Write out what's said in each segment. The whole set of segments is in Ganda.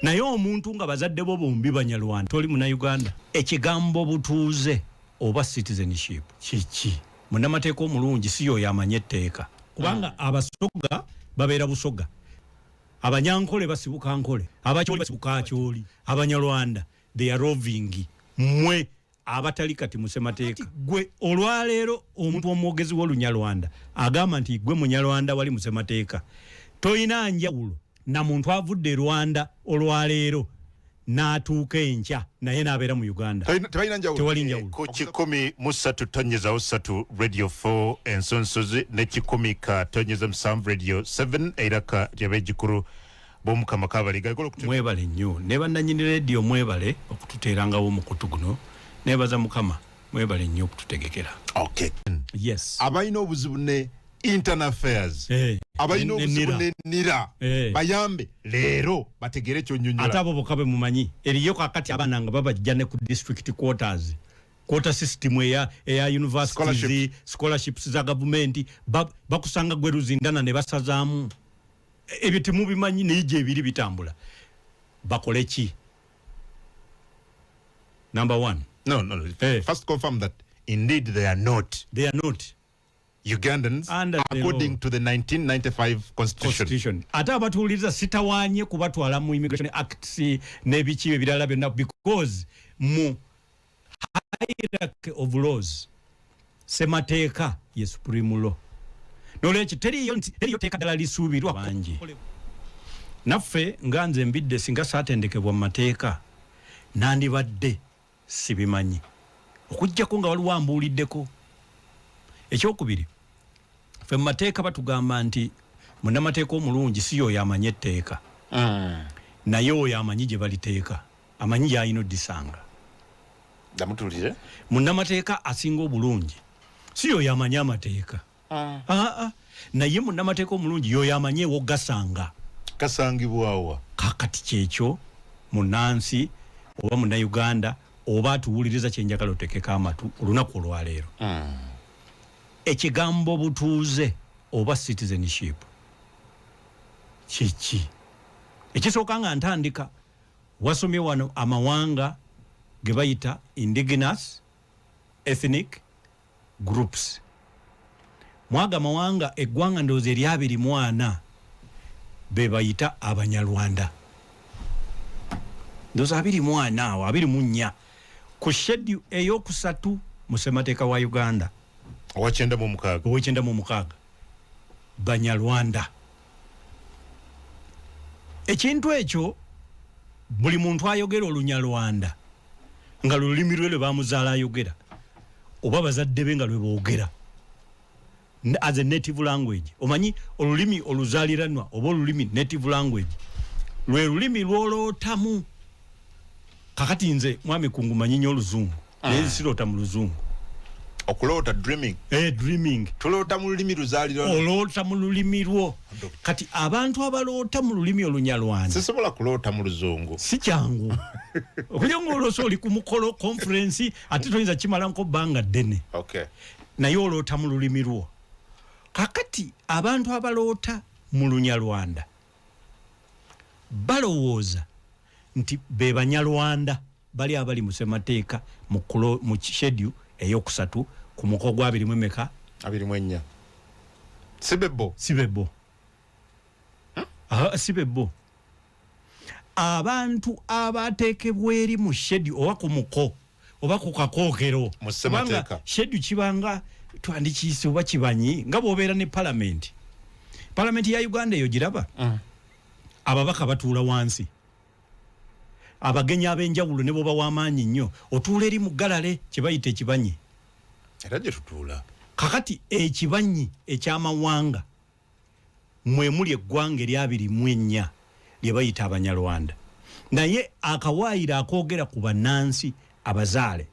naye omuntu nga bazadde bo bombi Banyarwanda toli muna Uganda. Ekigambo butuuze oba citizenship kiki? Munnamateeka omulungi si yo yamanye etteeka kubanga abasoga babeera busoga, abanyankole basibuka nkole, abakyoli basibuka kyoli. Abanyarwanda they are roving. Mwe abatali kati musemateeka. Gwe olwaleero omuntu omwogezi w'Olunyarwanda agamba nti gwe Munyarwanda wali musemateeka, toyina njawulo na muntu avudde Rwanda olwaleero n'atuuka enkya naye n'abeera mu Uganda. Tewali njawulo. Ku 103.3 Radio 4 ensonsozi ne 107 Radio 7 eraka lyabejikuru bomukama kabaliga. Mwebale nnyo ne bannannyini radio mwebale okututeerangawo mu kutu guno. Nebaza mukama mwebale nnyo okututegekera. Okay. Yes. Abayina obuzibu ne internal affairs. Abayina obuzibu ne nira. Bayambe leero bategere kyonyonyola. Ate abo bokabe mumanyi. Eriyo kakati abananga babajja ne ku district quarters. Quota system ya universities, scholarships za government bakusanga gwe ruzindana ne basazaamu. Ebitimu bimanyi n'ije ebiri bitambula. Bakole ki? Number one. No. First confirm that indeed they are not. They are not. Ugandans according to the 1995 constitution. Ata abatuuliriza sitawaanye kubatwala mu Immigration Acts n'ebiki ebirala byonna because mu hierarchy of laws semateeka ye supreme law. Nolwekyo teriyo teeka ddala lisuubirwa bangi. Naffe nga nze Mbidde singa saatendekebwa mu mateeka nandibadde sibimanyi okujjako nga waliwo ambuuliddeko. Ekyokubiri, ffe mu mateeka batugamba nti munnamateeka omulungi si yoyo amanyi etteeka, naye oyo amanyi gye baliteeka, amanyi gy'alina oddisanga. Damutulire munnamateeka asinga obulungi si yoyo amanyi amateeka, naye munnamateeka omulungi yoyo amanyi ewogasanga. Kasangibwawa kakati kyekyo munnansi oba munnauganda oba atuwuliriza kyenjagala otekeka amatu olunaku olwaleero. Ekigambo butuuze oba citizenship kiki? Ekisooka nga ntandika wasomye wano amawanga ge bayita indigenous ethnic groups. Mwaga mawanga eggwanga ndowooza eryabiri mwana be bayita Abanyarwanda. Ndowooza abiri mwana awo abiri mu nnya ku schedule ey'okusatu mu ssemateeka wa Uganda. Owekyenda mu mukaaga Banyarwanda. Ekintu ekyo buli muntu ayogera Olunyarwanda nga lulimi lwe bamuzaala ayogera oba bazadde be nga lwe boogera as a native language. Omanyi olulimi oluzaaliranwa oba olulimi native language lwe lulimi lwolootamu. Kakati nze mwami kungu manyi nnyo Oluzungu naye siroota mu Luzungu. Okulota dreaming. Dreaming. Tulota mu lulimi luzaalirano. Olota mu lulimi lwo. Kati abantu abalota mu lulimi Olunyarwanda. Sisobola kulota mu Luzungu. Si kyangu. Okuja ng'oloosa oli ku mukolo conference ate toyinza kimala nko bbanga ddene. Okay. Naye olota mu lulimi lwo. Kakati abantu abalota mu Lunyarwanda balowooza nti be Banyarwanda bali abali mu ssemateeka mu schedule ey'okusatu ku muko gwa 24 24. Sibebo. Sibebo. Abantu abateekebwa eri mu schedule oba ku muko oba ku kakookero mu ssemateeka. Schedule kibanga twandikiise oba kibanyi nga bw'obeera ne parliament ya Uganda eyo giraba. Ababaka batuula wansi. Abagenyi ab'enjawulo ne boba w'amaanyi nnyo otuula eri mu galale kye bayita ekibanyi. Era gye tutuula. Kakati ekibanyi eky'amawanga mwe muli eggwanga ery'abiri-mu-ennya lye bayita Abanyarwanda. Naye akawaayiro akoogera ku bannansi abazaale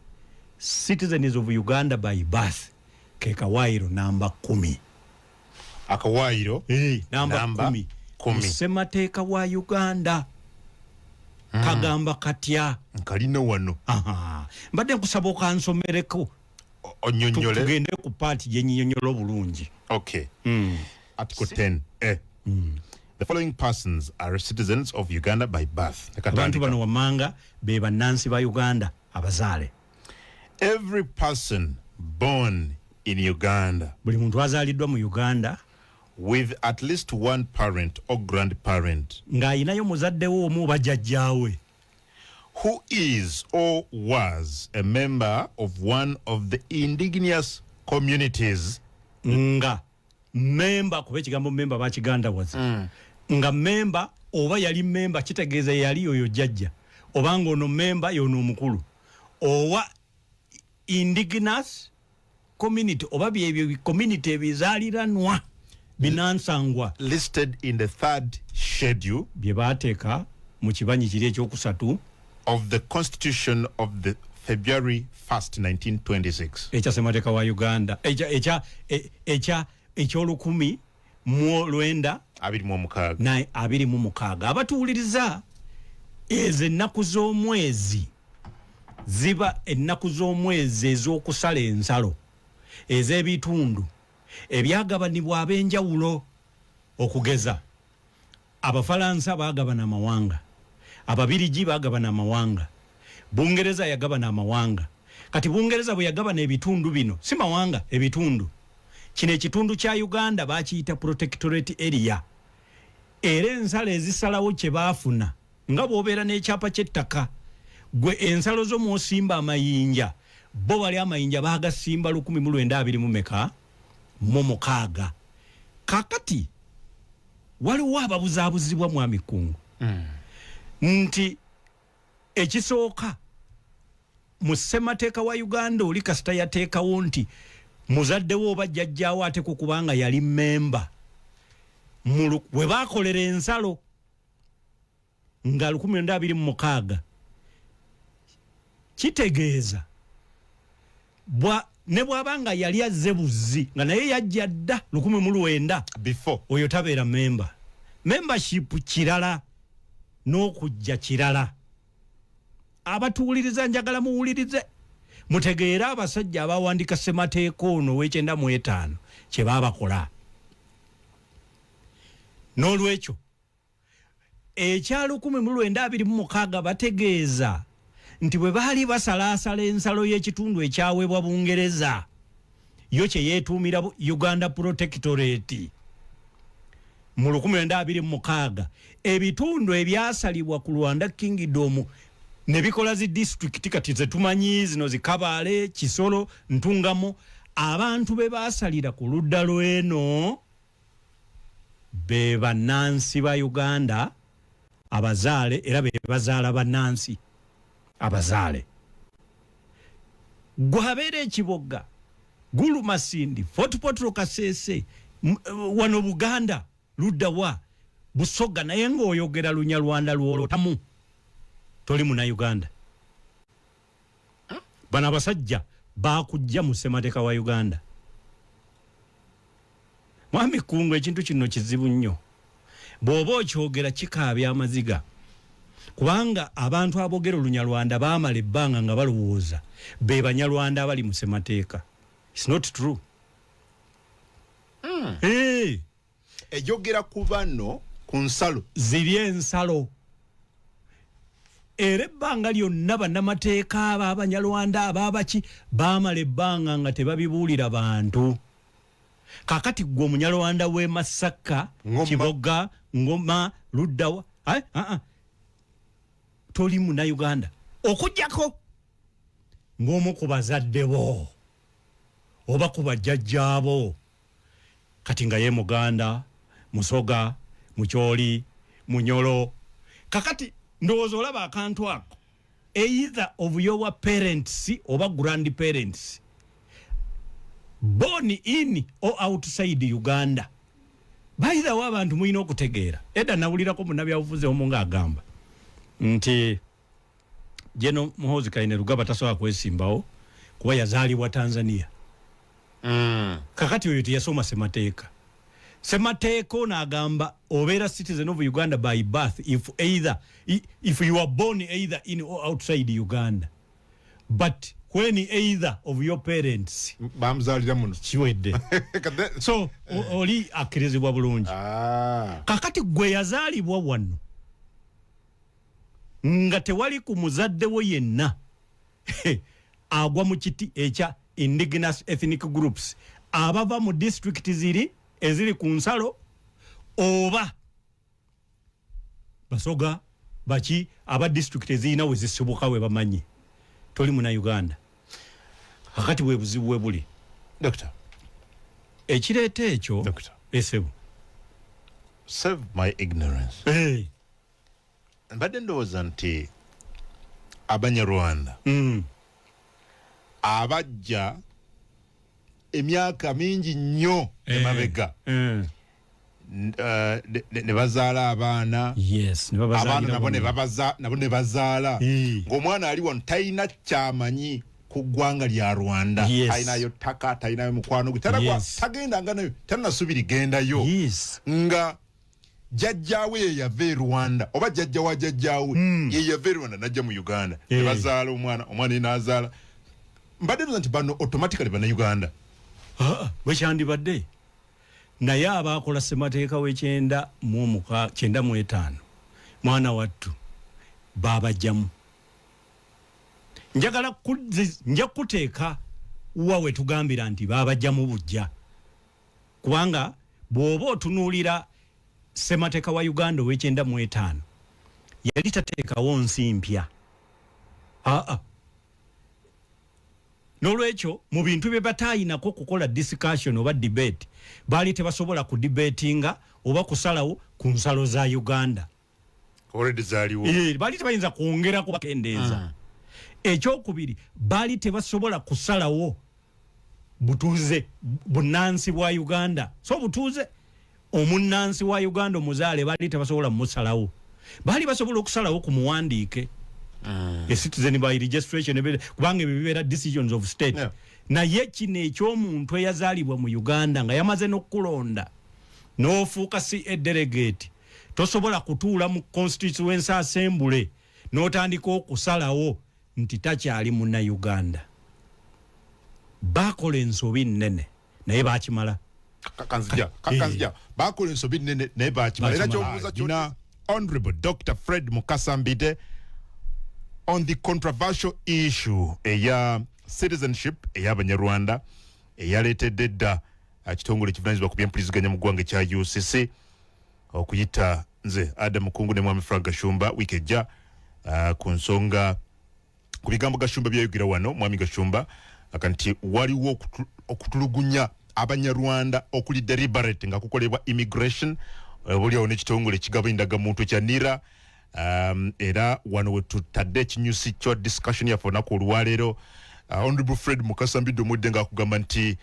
citizens of Uganda by birth ke kawaayiro namba 10. Akawaayiro namba 10 ssemateeka wa Uganda. Kagamba katya nkalina wano. Mbadde nkusaba okansomereko onyonyole tugende ku paati gye nnyonnyola obulungi. Okay. Article 10 The following persons are citizens of Uganda by birth. Abantu bano wamanga be bannansi ba Uganda abazaale. Every person born in Uganda buli muntu azaliddwa mu Uganda with at least one parent or grandparent ng'ayinayo muzaddewo omu oba jjajjaawe who is or was a member of one of the indigenous communities nga member kuba ekigambo member bakiganda wazi nga member oba yali member kitegeeza yali oyo jjajja obanga ono member yono omukulu owa indigenous community oba byebyo community ebizaaliranwa binansangwa listed in the third schedule bye baateeka mu kibanyi kiri ekyokusatu of the Constitution of the February 1st, 1926. Echa semateeka wa Uganda. Ekyolukumi mu lwenda abiri mu mukaaga. Abatuwuliriza ezo ennaku z'omwezi ziba ennaku z'omwezi ez'okusala ensalo ez'ebitundu ebyagabanibwa ab'enjawulo okugeza Abafalansa baagabana amawanga, Ababirigi baagabana amawanga, Bungereza yagabana amawanga. Kati Bungereza bwe yagabana ebitundu bino si mawanga ebitundu, kino ekitundu kya Uganda bakiyita protectorate area. Era ensalo ezisalawo kye baafuna nga bw'obeera n'ekyapa ky'ettaka gwe ensalo zo mw'osimba amayinja bo bali amayinja baagasimba 1926 mu mukaaga. Kakati waliwo ababuzaabuzibwa mwami Kungu nti ekisooka mu ssemateeka wa Uganda oli kasita yateekawo nti muzaddewo oba jjajjaawo ate ku kubanga yali memba we baakolera ensalo nga 1926 kitegeeza ne bw'abanga yali azze buzzi nga naye yajja dda 1900 before oyo tabeera memba. Membership kirala n'okujja kirala. Abatuwuliriza njagala muwulirize mutegeere abasajja abawandiika ssemateeka ono w''95 kye baabakola. N'olwekyo ekya 1926 bategeeza nti bwe baali basalaasala ensalo y'ekitundu ekyaweebwa Bungereza yo kye yeetuumira Uganda Protectorate mu 1926 ebitundu ebyasalibwa ku Rwanda Kingdom ne bikola zi district kati ze tumanyi zino zikabaale Kisoro Ntungamo abantu be baasalira ku ludda lw'eno be bannansi ba Uganda abazaale era be bazaala bannansi abazaale. Gwabeera ekibogga Gulu Masindi Fort Portal Kasese wano Buganda ludda wa Busoga naye ng'oyogera Lunyarwanda lw'olotamu toli muna Uganda. Bano abasajja baakujja mu ssemateeka wa Uganda. Mwami Kungu ekintu kino kizibu nnyo bw'oba okyogera kikaabya amaziga kubanga abantu aboogera Olunyarwanda baamala ebbanga nga balowooza be Banyarwanda abali mu ssemateeka. It's not true. Ejogera ku bano ku nsalo ziri ensalo era ebbanga lyonna bannamateeka ab'Abanyarwanda ababaki baamala ebbanga nga tebabibuulira bantu. Kakati gwe Omunyarwanda w'e Masaka Kiboga Ngoma Luddawa toli muna Uganda okujjako ng'omu ku bazadde bo oba ku bajjajjaabo kati nga ye Muganda Musoga Mukyoli Munyolo. Kakati ndowooza olaba akantu ako either of your parents oba grandparents born in or outside Uganda. By the way abantu mulina okutegeera edda nawulirako munnabyabufuzi omu ng'agamba nti Jeno Muhoozi Kainerugaba tasobola kwesimbawo kuba yazaalibwa Tanzania. Kakati oyo teyasoma ssemateeka. Ssemateeka ono agamba obeera citizen of Uganda by birth if you are born either in or outside Uganda. But when either of your parents bamzalira muno kiwedde so oli akirizibwa bulungi kakati gwe yazaalibwa wano nga tewali ku muzadde wo yenna agwa mu kiti ekya indigenous ethnic groups abava mu district eziri ku nsalo oba basoga baki aba district ezirina we zisibuka we bamanyi toli muna Uganda kakati bwe buzibu we buli doctor ekireeta ekyo doctor esebo save my ignorance mbadde ndowooza nti Abanyarwanda abajja emyaka mingi nnyo emabega ne bazaala abaana abaana nabo ne bazaala ng'omwana ali wano talina kyamanyi ku ggwanga lya Rwanda talinayo ttaka talinayo mukwano gwe tagendanga nayo tanasubiri gendayo nga jjajjaawe ye yava e Rwanda oba jjajja wa jjajjaawe ye yava e Rwanda najja mu Uganda ne bazaala omwana ye n'azaala mbadde ndoza nti bano automatically bana Uganda bwe kyandibadde naye abaakola ssemateeka w'ekyenda mu 95 mwana wattu baabajjamu nja kuteeka wawe tugambira nti baabajjamu bujja kubanga bw'oba otunuulira ssemateeka wa Uganda ow'ekyenda mu 5 yali tateekawo nsi mpya n'olwekyo mu bintu bye bataayinako kukola discussion oba debate baali tebasobola ku debatinga oba kusalawo ku nsalo za Uganda baali tebayinza kwongerako bakendeeza ekyokubiri baali tebasobola kusalawo butuuze bunnansi bwa Uganda so butuuze omunnansi wa Uganda omuzaale baali tebasobola musalawo baali basobola okusalawo ku muwandiike a citizen by registration kubanga bibeera decisions of state naye kino eky'omuntu eyazaalibwa mu Uganda nga yamaze n'okulonda n'ofuuka si a delegate tosobola kutuula mu constituency assembly n'otandika okusalawo nti takyali munna Uganda baakola ensobi nnene naye baakimala kakanzija baakola ensobi nnene naye baakimala era ky'obuuza kyonna Honorable Dr. Fred Mukasa Mbidde on the controversial issue eya citizenship ey'Abanyarwanda eyaleetedde dda kitongole kivunaanyizibwa ku by'empuliziganya mu ggwanga ekya UCC okuyita nze Adam Mukungu ne Mwami Frank Gashumba wiiki ejja ku nsonga ku bigambo Gashumba byayogera wano Mwami Gashumba akanti waliwo okutulugunya Abanyarwanda okuli deliberate nga kukolebwa immigration buliawo n'ekitongole kigaba endagamuntu ekya NIRA era wano we tutadde ekinyusi kyo discussion yaffe olunaku olwaleero Honorable Fred Mukasa Mbidde Mbidde ng'akugamba nti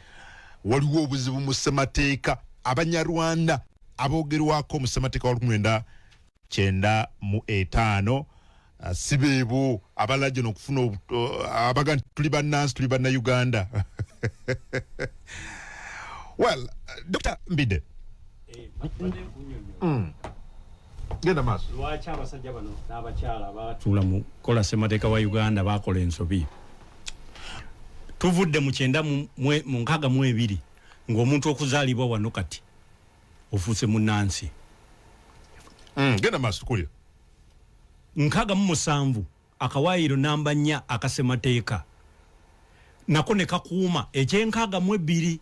waliwo obuzibu mu ssemateeka Abanyarwanda aboogerwako mu ssemateeka wa 1995 si beebo abalajja n'okufuna abaga nti tuli bannansi tuli banna Uganda well Dr. Mbidde genda maaso lwaki abasajja bano n'abakyala baatuula mu kola ssemateeka wa Uganda baakola ensobi tuvudde mu 962 ng'omuntu okuzaalibwa wano kati ofuuse munnansi genda maaso tukulira 67 akawaayiro namba 4 akassemateeka nako ne kakuuma ekye-62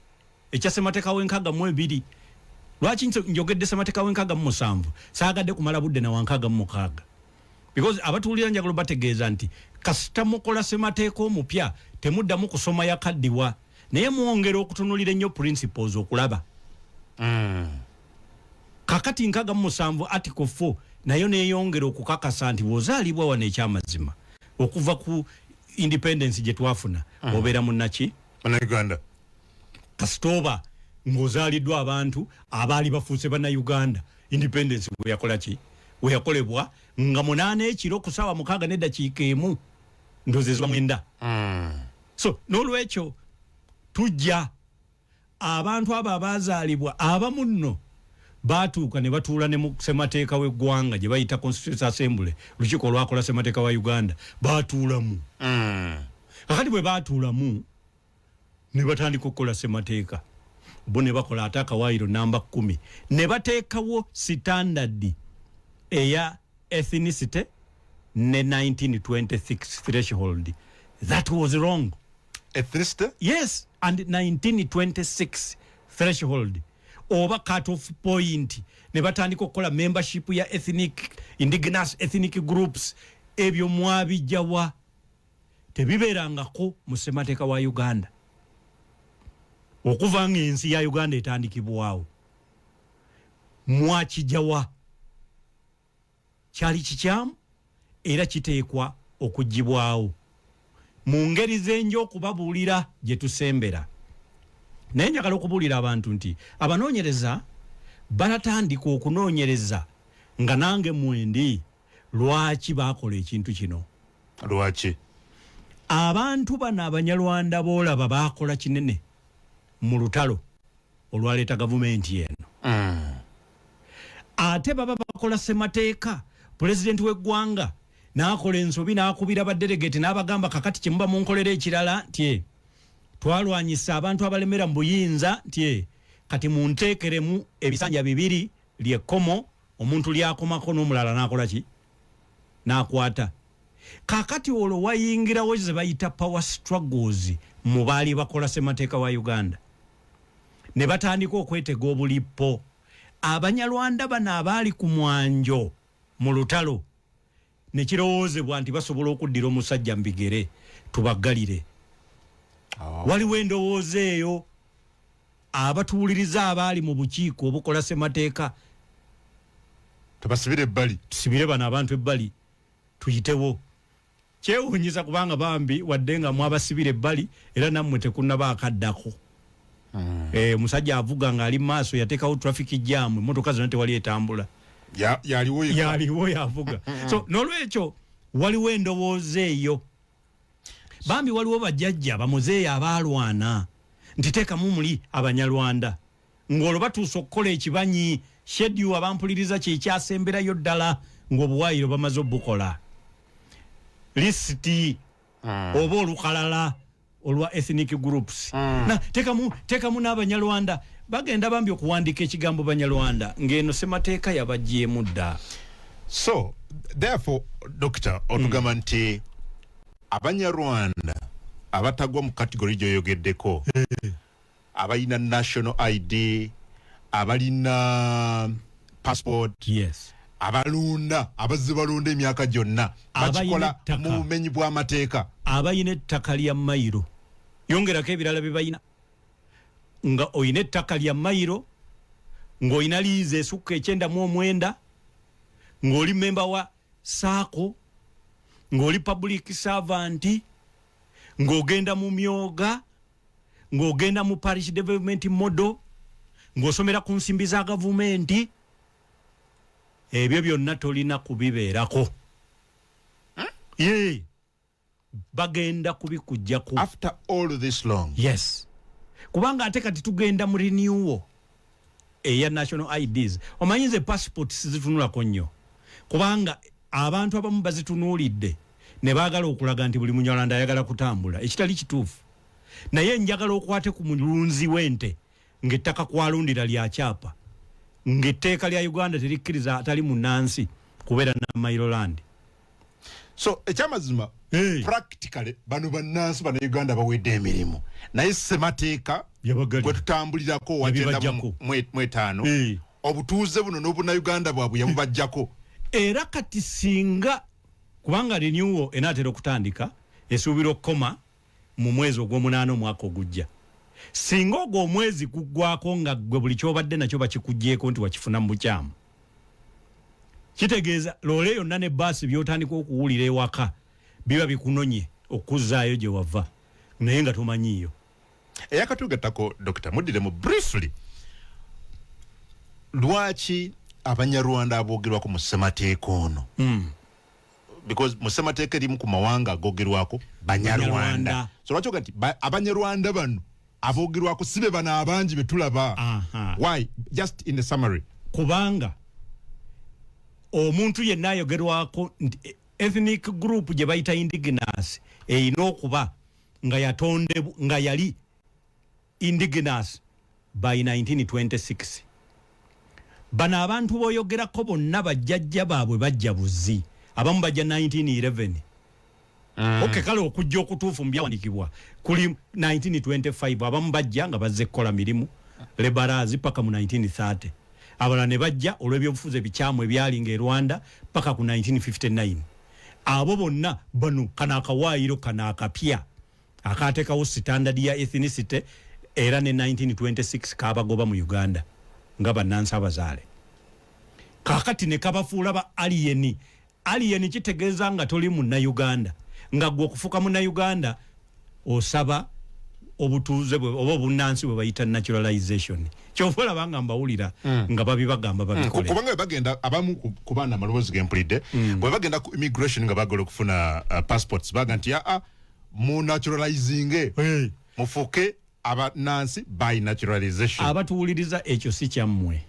ekya ssemateeka w'e-62 lwaki njogedde ssemateeka w'e-67 saagadde kumala budde na 66 because abatuulira njagala bategeeza nti kasita mukola ssemateeka omupya temuddamu kusoma yakaddiwa naye mwongera okutunulira ennyo principles okulaba kakati 67 article 4 nayo neeyongera okukakasa nti bw'ozaalibwa wano ekyamazima okuva ku independence gye twafuna obeera munnaki Uganda kasitoba ng'ozaaliddwa abantu abaali bafuuse banna Uganda independence bwe yakola ki we yakolebwa nga 8 ekiro ku ssaawa 6 n'eddakiika 1 ndozezwa mwenda so n'olwekyo tujja abantu abo abaazaalibwa abamu nno baatuuka ne batuula ne mu ssemateeka w'eggwanga gye bayita Constitutional Assembly lukiiko olwakola ssemateeka wa Uganda baatuulamu kakati bwe baatuulamu ne batandika okukola ssemateeka bo ne bakola ate akawaayiro namba 10 ne bateekawo standard eya ethnicity ne 1926 threshold. That was wrong. Ethnicity? Yes, and 1926 threshold over cut-off point ne batandika okukola membership ya indigenous ethnic groups ebyo mwabijjawa tebibeerangako mu ssemateeka wa Uganda okuva ng'ensi ya Uganda etandikibwawo mwakijjawa kyali kikyamu era kiteekwa okuggibwawo mu ngeri zenjo okubabuulira gye tusembera. Naye njagala okubuulira abantu nti abanoonyereza balatandika okunoonyereza nga nange mwendi lwaki baakola ekintu kino. Lwaki? Abantu bano Abanyarwanda boolaba baakola kinene mu lutalo olwaleeta gavumenti eno. Ate baba bakola ssemateeka pulezidenti w'eggwanga n'akola ensobi n'akubira badelegate n'abagamba kakati kye muba munkolera ekirala nti twalwanyisa abantu abalemera mu buyinza nti kati munteekeremu ebisanja bibiri lyekkomo omuntu lyakomako n'omulala n'akola ki n'akwata. Kakati olwo wayingirawo ze bayita power struggles mu baali bakola ssemateeka wa Uganda ne batandika okwetega obulippo. Abanyarwanda bano abaali ku mwanjo mu lutalo ne kirowoozebwa nti basobola okuddira omusajja mu bigere tubaggalire. Waliwo endowooza eyo abatuwuliriza abaali mu bukiiko obukola ssemateeka tubasibire ebbali, tusibire bano abantu ebbali tuyitewo. Kyewuunyiza kubanga bambi wadde nga mwabasibire ebbali era nammwe tekunnaba akaddako. Musajja avuga ng'ali mu maaso yateekawo traffic jam, emmotoka zonna tewali etambula. Yaliwo yavuga. So n'olwekyo waliwo endowooza eyo. Bambi waliwo bajjajja bamuzeeyi abaalwana nti teekamu muli Abanyarwanda ng'olwo batuusa okukola ekibanyi schedule abampuliriza kye kyasemberayo ddala ng'obuwaayiro bamaze obukola. Lisiti oba olukalala olwa ethnic groups. Na teekamu n'Abanyarwanda bagenda bambi okuwandiika ekigambo Banyarwanda ng'eno ssemateeka yabaggyemu dda. So therefore Dr. otugamba nti Abanyarwanda abatagwa mu category gy'oyogeddeko abalina national ID, abalina passport, yes, abalunda abazze balunda emyaka gyonna bakikola mu bumenyi bw'amateeka, abayina ettaka lya mayiro yongerako ebirala bye bayina nga oyina ettaka lya mayiro ng'oyina liizi esukka 99 ng'oli memba wa saako ng'oli public servant ng'ogenda mu myoga ng'ogenda mu parish development model ng'osomera ku nsimbi za gavumenti, ebyo byonna tolina kubibeerako. Ye bagenda kubikujjako after all this long. Yes, kubanga ate kati tugenda mu renewal eya national IDs. Omanyi ze passport sizitunulako nnyo kubanga abantu abamu bazitunuulidde ne baagala okulaga nti buli Munyarwanda ayagala kutambula, ekitali kituufu. Naye njagala okwate ku mulunzi w'ente ng'ettaka kwalundira lya kyapa ng'etteeka lya Uganda terikkiriza atali munnansi kubeera na Mailoland. So ekyamazima practically bano bannansi bano Uganda bawedde emirimu naye ssemateeka gwe tutambulirako wagenda mwetaano obutuuze buno n'obuna Uganda bwabwe yabubajjako. Era kati singa kubanga renewal enaatera okutandika esuubira okukoma mu mwezi ogw'omunaana omwaka ogujja, singa ogwo omwezi guggwako nga gwe buli kyobadde nakyo bakikuggyeko nti wakifuna mu bukyamu, kitegeeza loole yonna ne baasi by'otandika okuwulira ewaka biba bikunonye okuzzaayo gye wava naye nga tomanyiiyo. Eyakatugattako Dr. muddiremu briefly lwaki Abanyarwanda aboogerwako mu ssemateeka ono? Because mu ssemateeka erimu ku mawanga agoogerwako Banyarwanda. So lwaki ogati Abanyarwanda bano aboogerwako sibe bano abangi be tulaba? Why? Just in the summary. Kubanga omuntu yenna ayogerwako ethnic group gye bayita indigenous eyina okuba nga yali indigenous by 1926. Bano abantu boyogerako bonna bajjajja baabwe bajja buzi, abamu bajja 1911. Okay, kale okujja okutuufu mbyawandiikibwa kuli 1925, abamu bajja nga bazze kukola mirimu lebarazi paka mu 1930, abalala ne bajja olw'ebyobufuzi ebikyamu ebyali nga e Rwanda paka ku 1959. Abo bonna bano kana akawaayiro kana akapya akateekawo standard ya ethnicity era ne 1926 kabagoba mu Uganda nga bannansi abazaale. Kakati ne kabafuula ba alien. Alien kitegeeza nga toli munna-Uganda, nga gwe okufuuka munna-Uganda osaba obutuuze bwe oba obunnansi bwe bayita naturalization. Kyova olaba nga mbawulira nga babibagamba babikole. Kubanga bagenda abamu ku baana amaloboozi g'empulidde bwe bagenda ku immigration nga bagala okufuna passports baga nti mu naturalizing mufuuke abannansi by naturalization. Abatuwuliriza ekyo si kyammwe.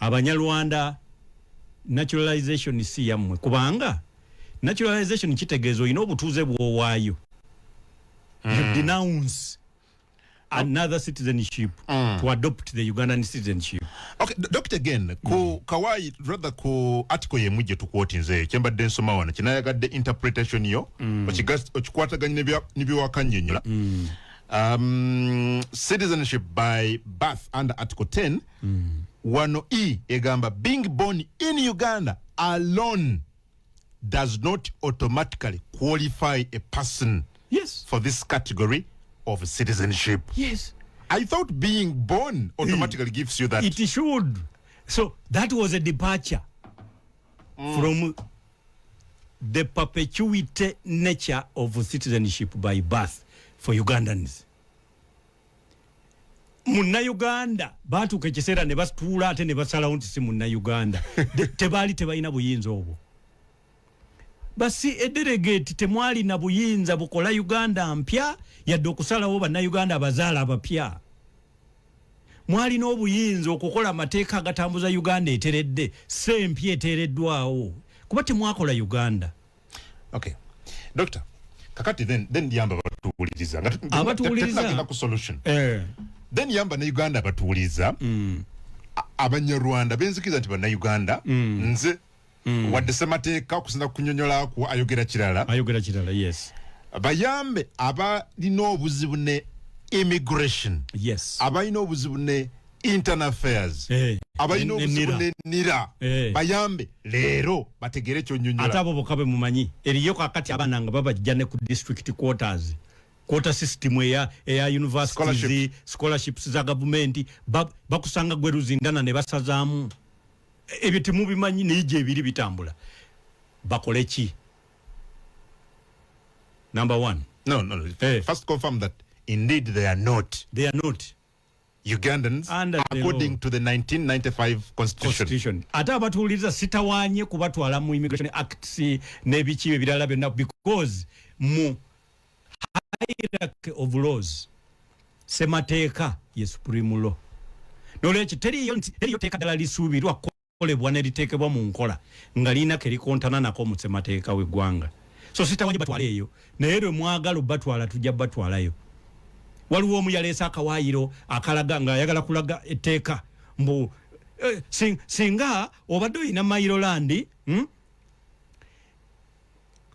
Abanyarwanda naturalization si yammwe, kubanga naturalization kitegeeza olina obutuuze bw'owaayo. You denounce another citizenship to adopt the Ugandan citizenship. Okay, Dr. again, ku kawai rather ku article ye mujje tukwoti kyembadde nsoma wana kinayagadde interpretation yo okikwataganya n'ebyowakannyola. Citizenship by birth under Article 10 wano egamba being born in Uganda alone does not automatically qualify a person for this category of citizenship. Yes. I thought being born automatically gives you that. It should. So that was a departure from the perpetuity nature of citizenship by birth for Ugandans. Munna-Uganda batuuka ekiseera ne batuula ate ne basalawo nti si munna-Uganda. Tebaali tebalina buyinza obwo. Basi ederegate temwali na buyinza bukola Uganda mpya yadde okusalawo banna-Uganda abazaala abapya. Mwali n'obuyinza okukola amateeka agatambuza Uganda eteredde, sempya eteereddwawo. Kuba temwakola Uganda. Okay. Doctor, kakati then yamba batuwuliriza. Abatuwuliriza. Ku solution. Then yamba na Uganda batuwuliriza. Abanyarwanda benzikiza nti banna-Uganda nze wadde semateeka okusinza kunyonyola ku ayogera kirala. Ayogera kirala, yes. Bayambe abalina obuzibu ne immigration. Yes. Abalina obuzibu ne internal affairs. Abalina obuzibu ne nira. Bayambe leero bategere kyonyonyola. Ate abo bokabe mumanyi. Eriyo kakati abaana nga babajja ne ku district quarters. Quota system ya universities, scholarships za government bakusanga gwe ruzindana ne basazaamu. Ebyo temubimanyi n'ije ebiri bitambula. Bakole ki? Number one. No. First confirm that indeed they are not. They are not Ugandans according to the 1995 constitution. Ate abatuwuliriza sitawaanye kubatwala mu Immigration Acts n'ebiki ebirala byonna because mu hierarchy of laws semateeka ye supreme law. Nolwekyo teriyo teeka ddala lisuubirwa kukolebwa ne liteekebwa mu nkola nga liina ke likontana nako mu semateeka w'eggwanga. So sitawaanye batwala eyo naye lwe mwagala batwala tujja batwalayo. Waliwo omu yaleesa akawaayiro akalaga nga ayagala kulaga etteeka mbu singa obadde olina mayiro landi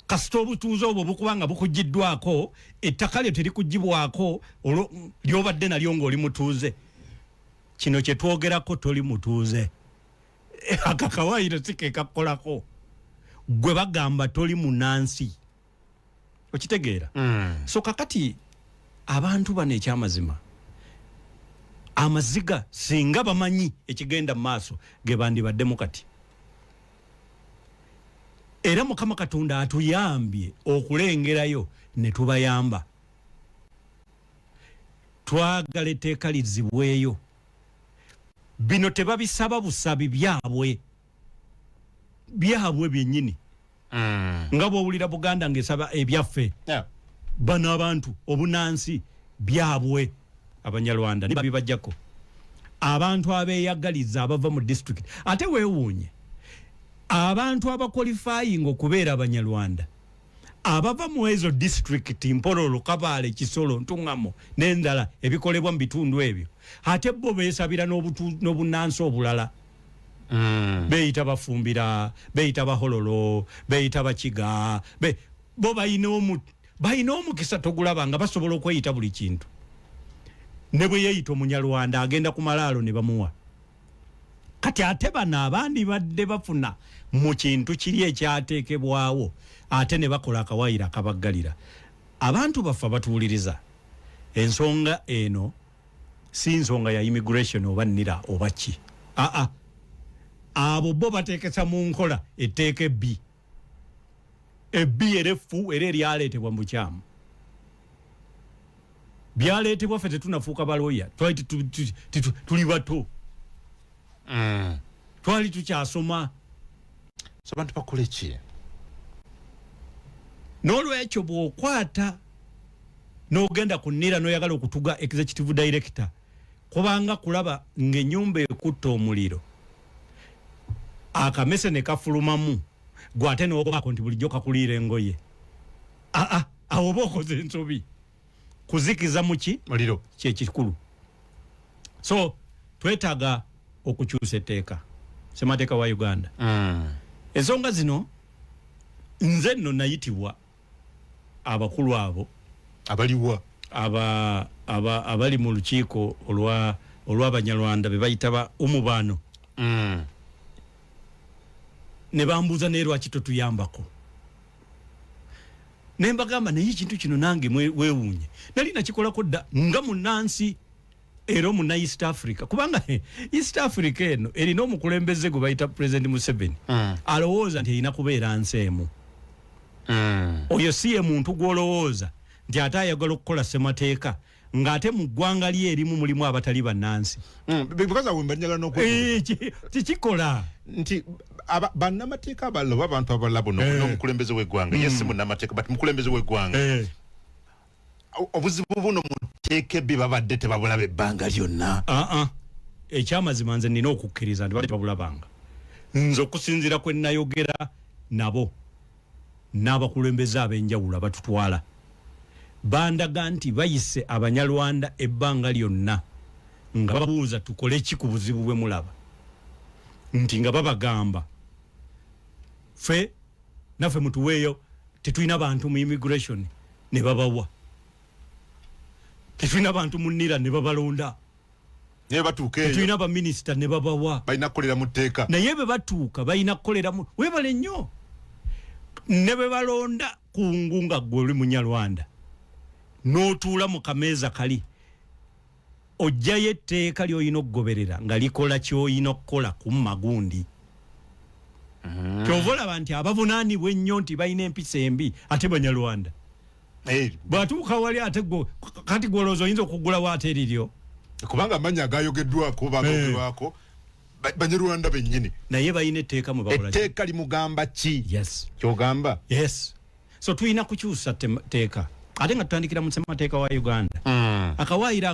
kasita obutuuze obwo bukubanga bukugiddwako ettaka lyo terikugibwako lyobadde nalyo ng'oli mutuuze. Kino kye twogerako toli mutuuze. Akakawaayiro si ke kakolako. Gwe bagamba toli munnansi. Okitegeera? So kakati abantu bano ekyamazima amaziga singa bamanyi ekigenda mu maaso ge bandibaddemu kati. Era Mukama Katonda atuyambye okulengerayo ne tubayamba. Twagala etteeka lizzibweyo. Bino tebabisaba busabi byabwe byennyini. Nga bw'owulira Buganda ng'esaba ebyaffe. Bano abantu obunnansi byabwe Abanyarwanda ne babibajjako. Abantu abeeyagaliza abava mu district. Ate weewuunye abantu abakwalifying okubeera Abanyarwanda abava mu ezo district Mpororo Kabale Kisolo Ntungamo n'endala ebikolebwa mu bitundu ebyo ate bo beesabira n'obunnansi obulala beyita bafumbira beyita bahololo beyita bakiga bo bayina omukisa togulaba nga basobola okweyita buli kintu ne bwe yeeyita Omunyarwanda agenda ku malaalo ne bamuwa kati ate bano abandi badde bafuna mu kintu kiri ekyateekebwawo ate ne bakola akawaayiro akabaggalira abantu baffe batuwuliriza ensonga eno si nsonga ya immigration oba nnira oba ki abo bo bateekesa mu nkola etteeka ebbi erefu era eryaleetebwa mu bukyamu byaleetebwa ffe tetunafuuka balooya twali tuli bato twali tukyasoma so bantu bakola ki n'olwekyo bw'okwata n'ogenda ku nnira n'oyagala okutuga executive director kubanga kulaba ng'ennyumba ekutta omuliro akamese ne kafulumamu gwate n'obaako nti bulijjo kakuliira engoye awo oba okoze ensobi kuzikiza muki muliro kyekikulu so twetaaga okukyusa etteeka ssemateeka wa Uganda ensonga zino nze nno nayitibwa abakulu abo abaliwa abali mu lukiiko olw'Abanyarwanda be bayita ba umubano ne bambuuza naye lwaki totuyambako ne mbagamba naye ekintu kino nange weewuunye nali nakikolako dda nga munnansi era munna East Africa kubanga East Africa eno erina omukulembeze gwe bayita President Museveni alowooza nti erina kubeera nsi emu oyo si ye muntu gw'olowooza nti ate ayagala okukola ssemateeka ng'ate mu ggwanga lye erimu mulimu abatali bannansi tikikola nti bannamateeka abalala abantu abalala bono n'omukulembeze w'eggwanga yesi munnamateeka but mukulembeze w'eggwanga obuzibu buno muteeka ebbi babadde tebabulaba ebbanga lyonna ekyamazima nze nina okukkiriza nti badde tebabulabanga nze okusinziira kwe nayogera nabo n'abakulembeze ab'enjawulo abatutwala bandaga nti bayise Abanyarwanda ebbanga lyonna nga babuuza tukole ki ku buzibu bwe mulaba nti nga babagamba fe naffe mutuweeyo tetulina bantu mu immigration ne babawa tetulina bantu mu nnira ne babalonda naye batuuka eyo tetulina baminisita ne babawa balina kukolera mu tteeka naye be batuuka balina kukolera mu weebale nnyo ne be balonda ku ngunga gwe oli Munyarwanda n'otuula mu kameeza kali ojjayo etteeka ly'olina okugoberera nga likola ky'olina okukola ku magundi kyova olaba nti abavunaanibwa ennyo nti balina empisa embi ate Banyarwanda bw'atuuka wali ate kati gwolowooza oyinza okuggulawo ate eriryo kubanga amannya agayogeddwako bagogerwako Banyarwanda bennyini naye balina etteeka mu bakola etteeka limugamba ki kyogamba so tulina kukyusa tteeka ate nga tutandikira mu ssemateeka wa Uganda akawaayiro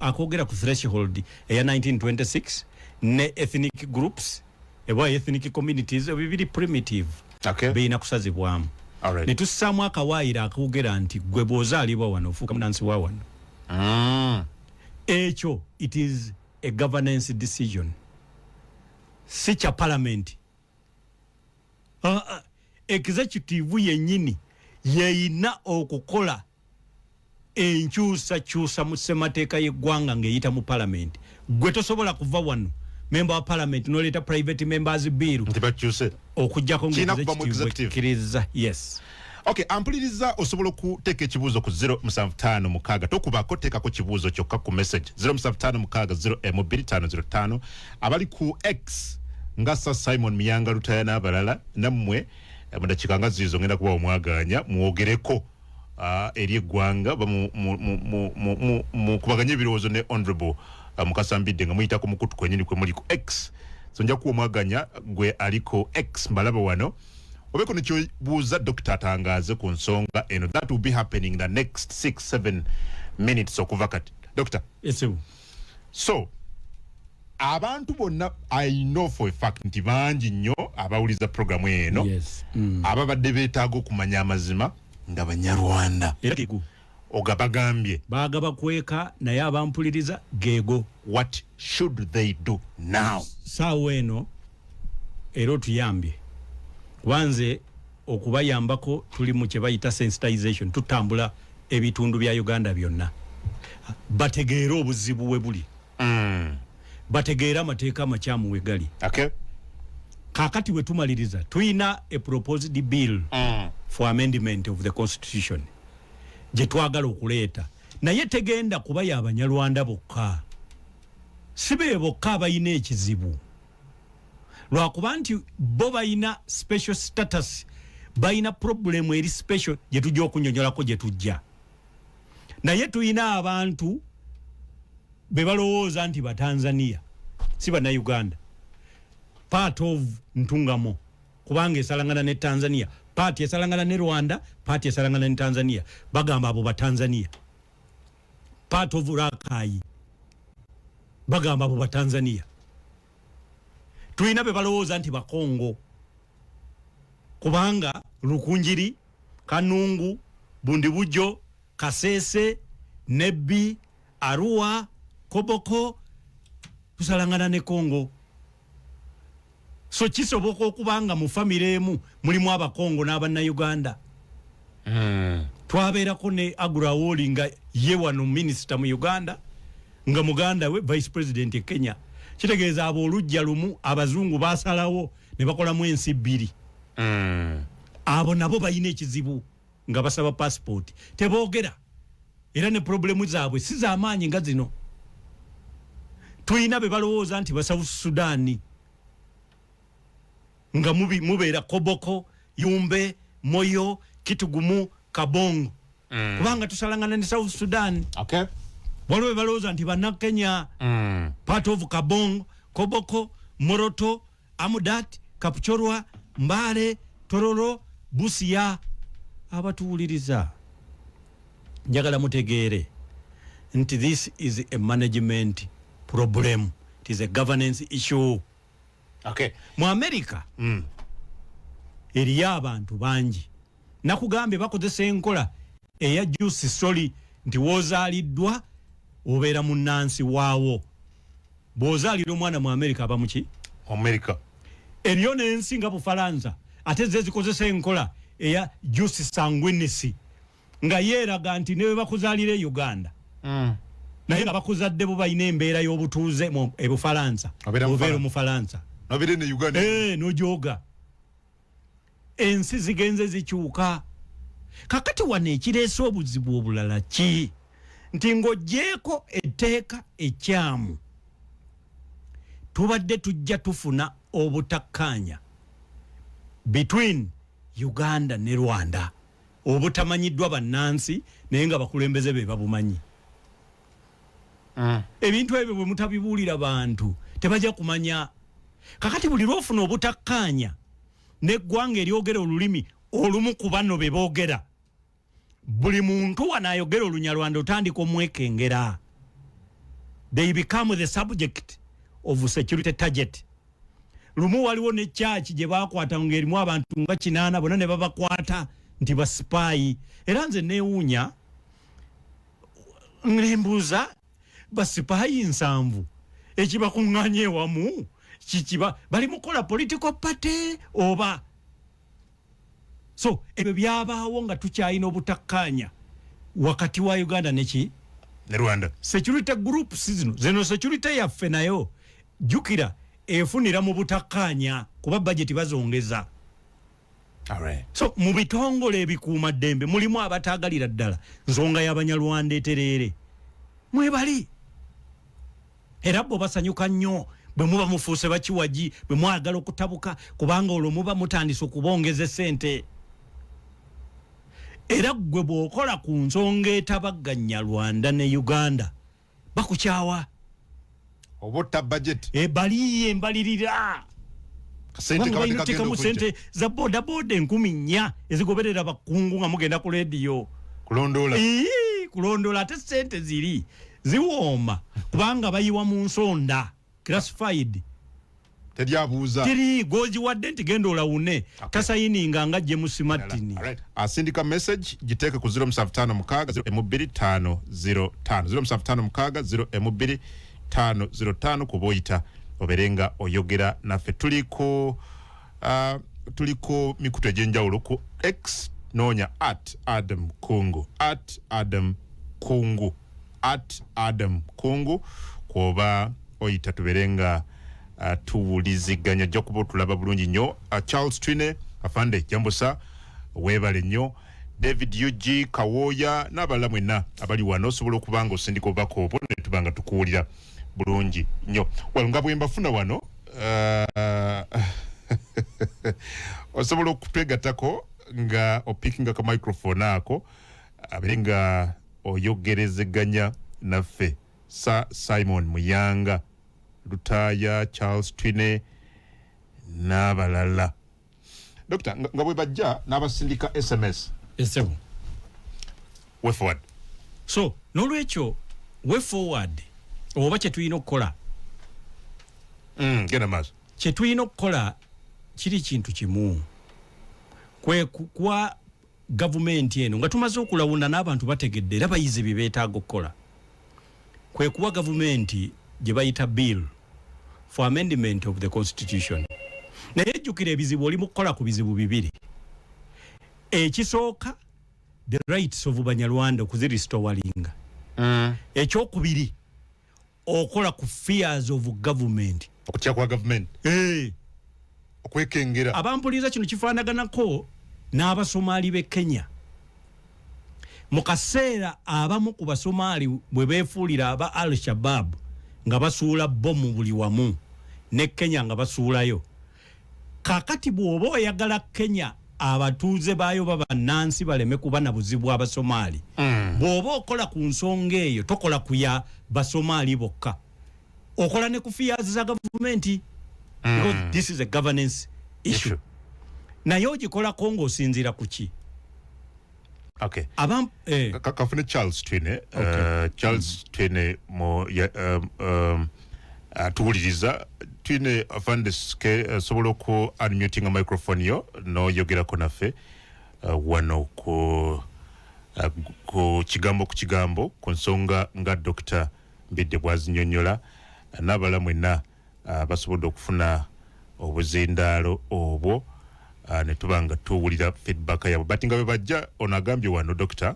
akoogera ku threshold eya 1926 ne ethnic groups eba ethnic communities bibiri primitive birina kusazibwamu ne tussaamu akawaayiro akoogera nti gwe bw'ozaalibwa wano ofuuka munansi wa wano ekyo it is a governance decision si kya parliament executive yennyini yeyina okukola enkyusakyusa mu ssemateeka y'eggwanga ng'eyita mu parliament gwe tosobola kuva wano member wa parliament n'oleeta private members bill nti bakyuse okugjako ng'executive yes okay ampuliriza osobola okuteeka ekibuuzo ku 075 tokubako teekako kibuuzo kyokka ku message 075 abali ku X nga Sir Simon Miyanga Lutaya n'abalala nammwe mudakiika nga ziizo ngenda kuba omwaganya mwogereko eri eggwanga kubaganya ebirowoozo ne honorable Mukasa Mbidde nga muyitako mukutu kwenyini kwe muli ku X so nja kuwa omwaganya gwe aliko X mbalaba wano obeko nekyobuuza Dr. atangaze ku nsonga eno that will be happening in the next 6-7 minutes okuva kati Dr. so abantu bonna I know for a fact nti bangi nnyo abawuliza programu eno ababadde beetaaga okumanya amazima nga Banyarwanda era kigu ogabagambye bagaba kweka naye abampuliriza geego. What should they do now? Saawa eno era otuyambye wanze okubayambako tuli mu kye bayita sensitization, tutambula ebitundu bya Uganda byonna bategeera obuzibu we buli, bategeera amateeka amakyamu we gali. Okay. Kakati we tumaliriza tuyina a proposed bill for amendment of the constitution gye twagala okuleeta, naye tegenda kuba y'Abanyarwanda bokka, si be bokka abayina ekizibu, lwakuba nti bo bayina special status, bayina problem eri special gye tujja okunyonyolako gye tujja, naye tuyina abantu be balowooza nti Batanzania si Bannayuganda, part of ntungamo kubanga esalangana ne Tanzania, party esalangana ne Rwanda, party esalangana ne Tanzania, bagamba abo Batanzania, part of Rakai bagamba abo Batanzania. Tuyina be balowooza nti Bakongo kubanga Lukunjiri, Kanungu, Bundibujo, Kasese, Nebbi, Arua, Koboko tusalangana ne Kongo. So kisoboka okubanga mu family emu mulimu Abakongo n'Abannayuganda. Twabeerako ne Agrawoli nga ye wano minister mu Uganda nga muganda we vice president e Kenya. Kitegeeza ab'olujja lumu abazungu baasalawo ne bakolamu ensi bbiri. Abo nabo bayina ekizibu nga basaba passport teboogera era ne problemu zaabwe si z'amaanyi nga zino. Tuyina be balowooza nti South Sudan nga mubeera Koboko, Yumbe, Moyo, Kitugumu, Kabongo kubanga tusalangana ne South Sudan. Okay. Waliwo balowooza nti Bannakenya part of Kabongo, Koboko, Moroto, Amudat, Kapuchorwa, Mbale, Tororo, Busia. Abatuwuliriza njagala mutegeere nti this is a management problem, it is a governance issue. Okay. Mu America eriyo abantu bangi nakugambye bakozesa enkola eya juice story nti wozaaliddwa obeera munnansi waawo. Bw'ozaalira omwana mu America aba muki? America. Eriyo n'ensi nga Bufalansa ate ze zikozesa enkola eya juice sanguinity nga yeeraga nti ne bakuzaalira e Uganda naye nga bakuzadde bo balina embeera y'obutuuze mu Bufalansa obeera mu Falansa nobere ne Uganda nojoga ensi zigenze zikyuka. Kakati wano ekireese obuzibu obulala ki nti ng'oggyeko etteeka ekyamu tubadde tujja tufuna obutakkaanya between Uganda ne Rwanda obutamanyiddwa bannansi naye nga bakulembeze be babumanyi. Ebintu ebyo bwe mutabibuulira bantu tebajja kumanya. Kakati buli lwofuna obutakkaanya n'eggwanga eryogera olulimi olumu ku bano be boogera, buli muntu wanaayogera Olunyarwanda otandika omwekengera. They become the subject of security target. Lumu waliwo ne church gye baakwata ng'erimu abantu nga 8 bonna ne babakwata nti basipaayi. Era nze neewuunya ngembuuza basipaayi 7 ekibakuŋŋaanya ewamu kikiba bali mukola political party oba. So ebyo byabaawo nga tukyalina obutakkaanya wakati wa Uganda neki ne Rwanda. Security groups zino security yaffe nayo jukira efunira mu butakkaanya kuba budget bazongeza. Alright. So mu bitongole ebikuuma ddembe mulimu abataagalira ddala nsonga y'Abanyarwanda etereere mwebali. Era bo basanyuka nnyo bwe muba mufuuse bakiwagi bwe mwagala okutabuka kubanga olwo muba mutandise okubongeza ssente. Era gwe bw'okola ku nsonga etabagganya Rwanda ne Uganda bakukyawa. Obutta budget. Baliye mbalirira. Kasente kabalitekamu sente za boda 4,000 ezigoberera bakungu nga mugenda ku radio. Kulondola. Kulondola ate sente ziri ziwooma kubanga bayiwa mu nsonda classified. teryabuuza tiri goji wadde nti genda olawune tasayininga nga James Martin. Asindika message giteeke ku 0756 07505 07505 kuboyita oberenga oyogera naffe. Tuliko mikutu egyenjawulo ku X noonya @Adam Kungu kwoba oyita tuberenga tuwuliziganya jja kuba tulaba bulungi nnyo. Charles Twine afande jambusa weebale nnyo. David UG Kawoya n'abalala mwenna abali wano osobola okuba nga osindika obubaka obwo ne tuba nga tukuwulira bulungi nnyo. Nga bwe mbafuna wano osobola okutwegatako nga opikinga ka microphone ako abere nga oyogerezeganya naffe. Simon Muyanga, Lutaya, Charles Twine n'abalala. Doctor, nga bwe bajja n'abasindika SMS. Esebo. Way forward. So, n'olwekyo way forward oba kye tulina okukola. Genda maaso. Kye tulina okukola kiri kintu kimu. Kwe kwa gavumenti eno nga tumaze okulawunda n'abantu bategedde era bayize bye beetaaga okukola. Kwe kuwa gavumenti gye bayita bill for amendment of the constitution. Naye jjukira ebizibu oli mu kukola ku bizibu bibiri. Ekisooka the rights of Banyarwanda okuziristowalinga. Ekyokubiri okola ku fears of government. Okutya kwa government. Okwekengera. Abampuliza kino kifaanaganako n'Abasomali b'e Kenya. Mu kaseera abamu ku Basomali bwe beefuulira aba Al-Shabaab nga basuula bomu buli wamu ne Kenya nga basuulayo. Kakati bw'oba oyagala Kenya abatuuze baayo bannansi baleme kuba na buzibu Abasomali. Bw'oba okola ku nsonga eyo tokola ku ya Basomali bokka. Okola ne ku fears za gavumenti. Because this is a governance issue. Naye ogikolako ng'osinziira ku ki? Okay. Kafune Charles Twine. Charles Twine tuwuliriza Twine afande sobola oku unmuting a microphone yo no yogerako naffe wano ku kigambo ku nsonga nga Dr. Mbidde bw'azinnyonnyola n'abala mwenna basobodde okufuna obuzindaalo obwo ne tuba nga tuwulira feedback yabo. But nga bwe bajja ono agambye wano Doctor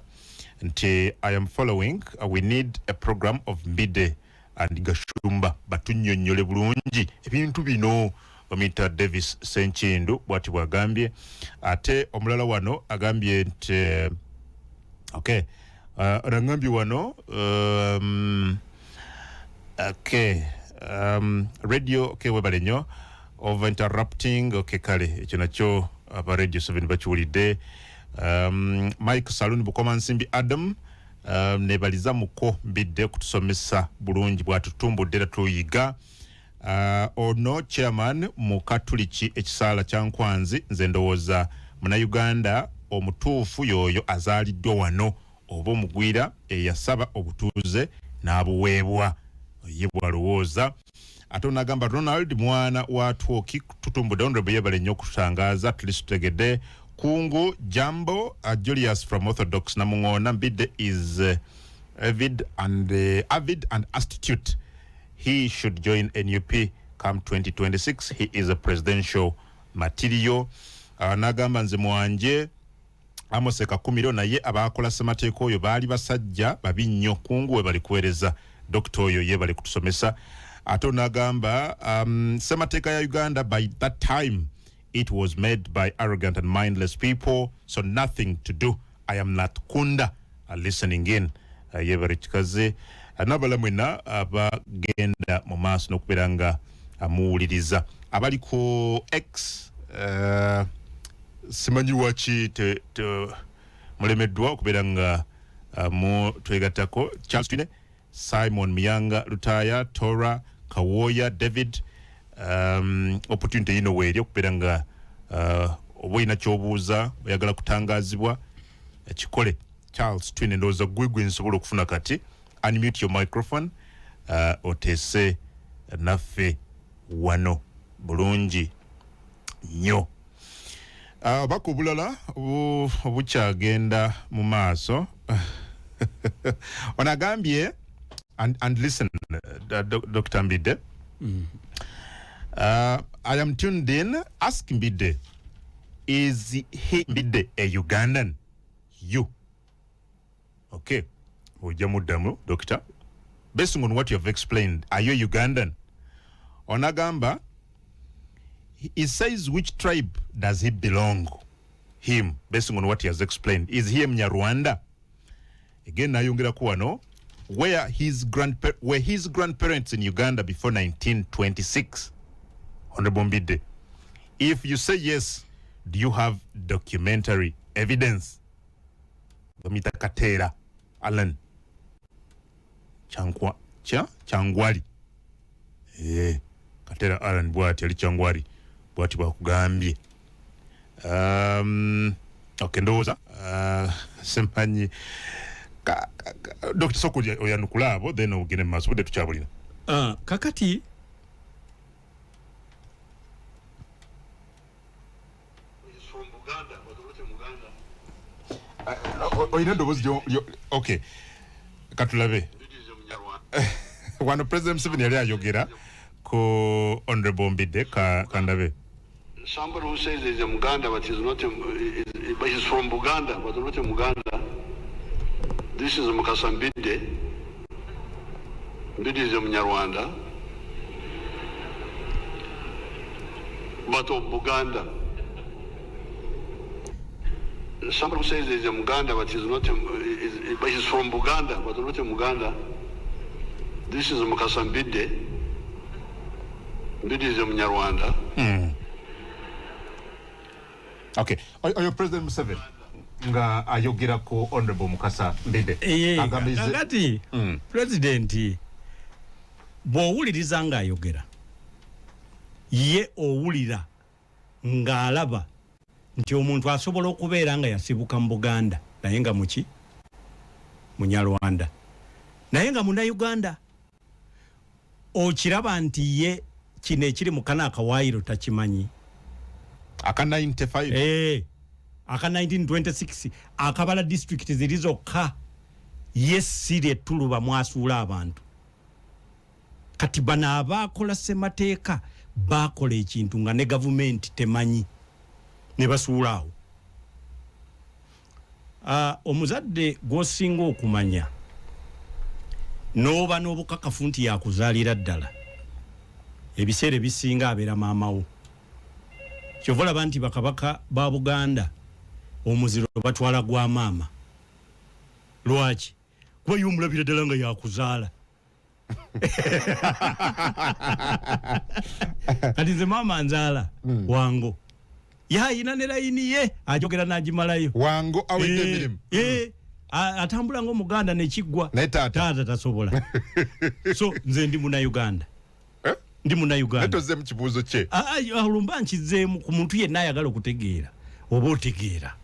nti I am following we need a program of Mbidde and Gashumba batunnyonnyole bulungi ebintu bino. Omita Davis Senkindu bwati bwagambye. Ate omulala wano agambye nti agambye wano radio webale nnyo of interrupting kale ekyo nakyo aba radio 7 bakiwulidde. Mike Saluni Bukoma Nsimbi Adam nebaliza muko Mbidde kutusomesa bulungi bwatutumbudde era tuyiga. Ono chairman mu Katuliki ekisaala kya Nkwanzi nze ndowooza Munnayuganda omutuufu yoyo azaaliddwa wano oba omugwira eyasaba obutuuze n'abuweebwa ye bwalowooza. Ate onagamba Ronald mwana wa Twoki tutumbudde honorable yebale nnyo okutangaza tulistegedde. Kungu Jambo Julius from Orthodox Namungona Mbidde is avid and astute. He should join NUP come 2026. He is a presidential material. Nagamba nze mwanje Amoseka Kumiro naye abakola ssemateeka oyo baali basajja babi nnyo. Kungu we bali kuweereza Dr. oyo ye bali kutusomesa. Ate onagamba ssemateeka ya Uganda by that time it was made by arrogant and mindless people, so nothing to do. I am not Kunda. Listening in. Yebari kikaze. N'abala mwena abagenda mu maaso n'okubeera nga amuwuliriza. Abali ku X simanyi waki mulemeddwa okubeera nga twegattako. Charles Twine, Simon Muyanga, Lutaya, Tora, Kawoya, David. Opportunity yino weeri okubeera nga oba olina ky'obuuza oyagala kutangaazibwa kikole. Charles Twine ndowooza gwe nsobola okufuna kati. Unmute your microphone oteese naffe wano bulungi nnyo. Bako bulala bukyagenda mu maaso. Onagambye and listen, Dr. Mbidde. I am tuned in. Ask Mbidde, is he Mbidde a Ugandan? You. Okay. Ojamudamu, Doctor. Based on what you have explained, are you Ugandan? Onagamba, he says which tribe does he belong? Him, based on what he has explained. Is he Mnyarwanda? Again, nayongera kuwano, where his grandparents in Uganda before 1926. Honorable Mbidde, if you say yes, do you have documentary evidence? Domita Katera, Alan Changwari. Katera Alan bwati ali Changwari. Bwati bakugambye. Okay, ndoza. Sempanyi. Dr. Soko oyanukula abo, then ugene maso bude tuchabulina. Kakati okay. Katulabe. Wano President Museveni yali ayogera ko Honorable Mbidde kandabe. Somebody who says he's a Muganda but he's not but he's from Uganda but not a Muganda. This is Mukasa Mbidde. Mbidde is a Mnyarwanda but of Uganda. Somebody who says he's a Muganda but he's not but he's from Uganda but not a Muganda. This is Mukasa Mbidde. Mbidde is a Mnyarwanda. Okay. Oyo President Museveni nga ayogera ko Honorable Mukasa Mbidde. Kakati President bw'owuliriza nga ayogera ye owulira ng'alaba nti omuntu asobola okubeera nga yasibuka mu Buganda naye nga muki Munyarwanda naye nga Munnayuganda okiraba nti ye kino ekiri mu kana akawaayiro takimanyi aka 95 aka 1926 akabala district ziri zokka yessire ettuluba mwasuula abantu kati bano abaakola ssemateeka baakola ekintu nga ne gavumenti temanyi ne basuulaawo. Omuzadde gw'osinga okumanya n'oba n'obukakafu nti yakuzaalira ddala ebiseera ebisinga abeera maamawo. Kyova olaba nti bakabaka ba Buganda omuziro batwala gwa maama. Lwaki? Kuba y'omulabira ddala nga yakuzaala. Kati nze maama nzaala Wango. Yayina ne layini ye ajogera n'agimalayo. Wango awedde emirimu. Atambula ng'Omuganda nekiggwa. Naye taata tasobola. So nze ndi Munnayuganda. Ndi Munnayuganda. Netoze mu kibuuzo kye. Olumba nkizeemu ku muntu yenna ayagala okutegeera oba otegeera.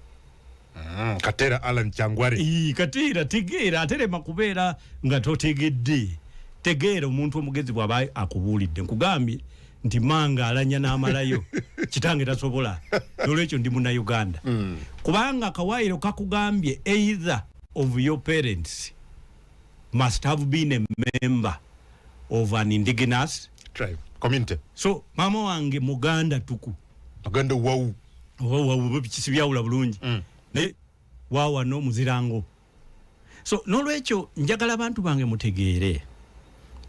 Katera Alan Changwari. Katera tegeera aterema kubeera nga totegedde. Tegeera omuntu omugezi bw'aba akubuulidde nkugambye nti manga alanya n'amalayo kitange tasobola olwekyo ndi Munnayuganda. Kubanga akawaayiro kakugambye either of your parents must have been a member of an indigenous tribe community. So mama wange Muganda tuku Muganda wawu bikisibyawula bulungi ne wawa no muzirango. So nolwekyo njagala abantu bange mutegeere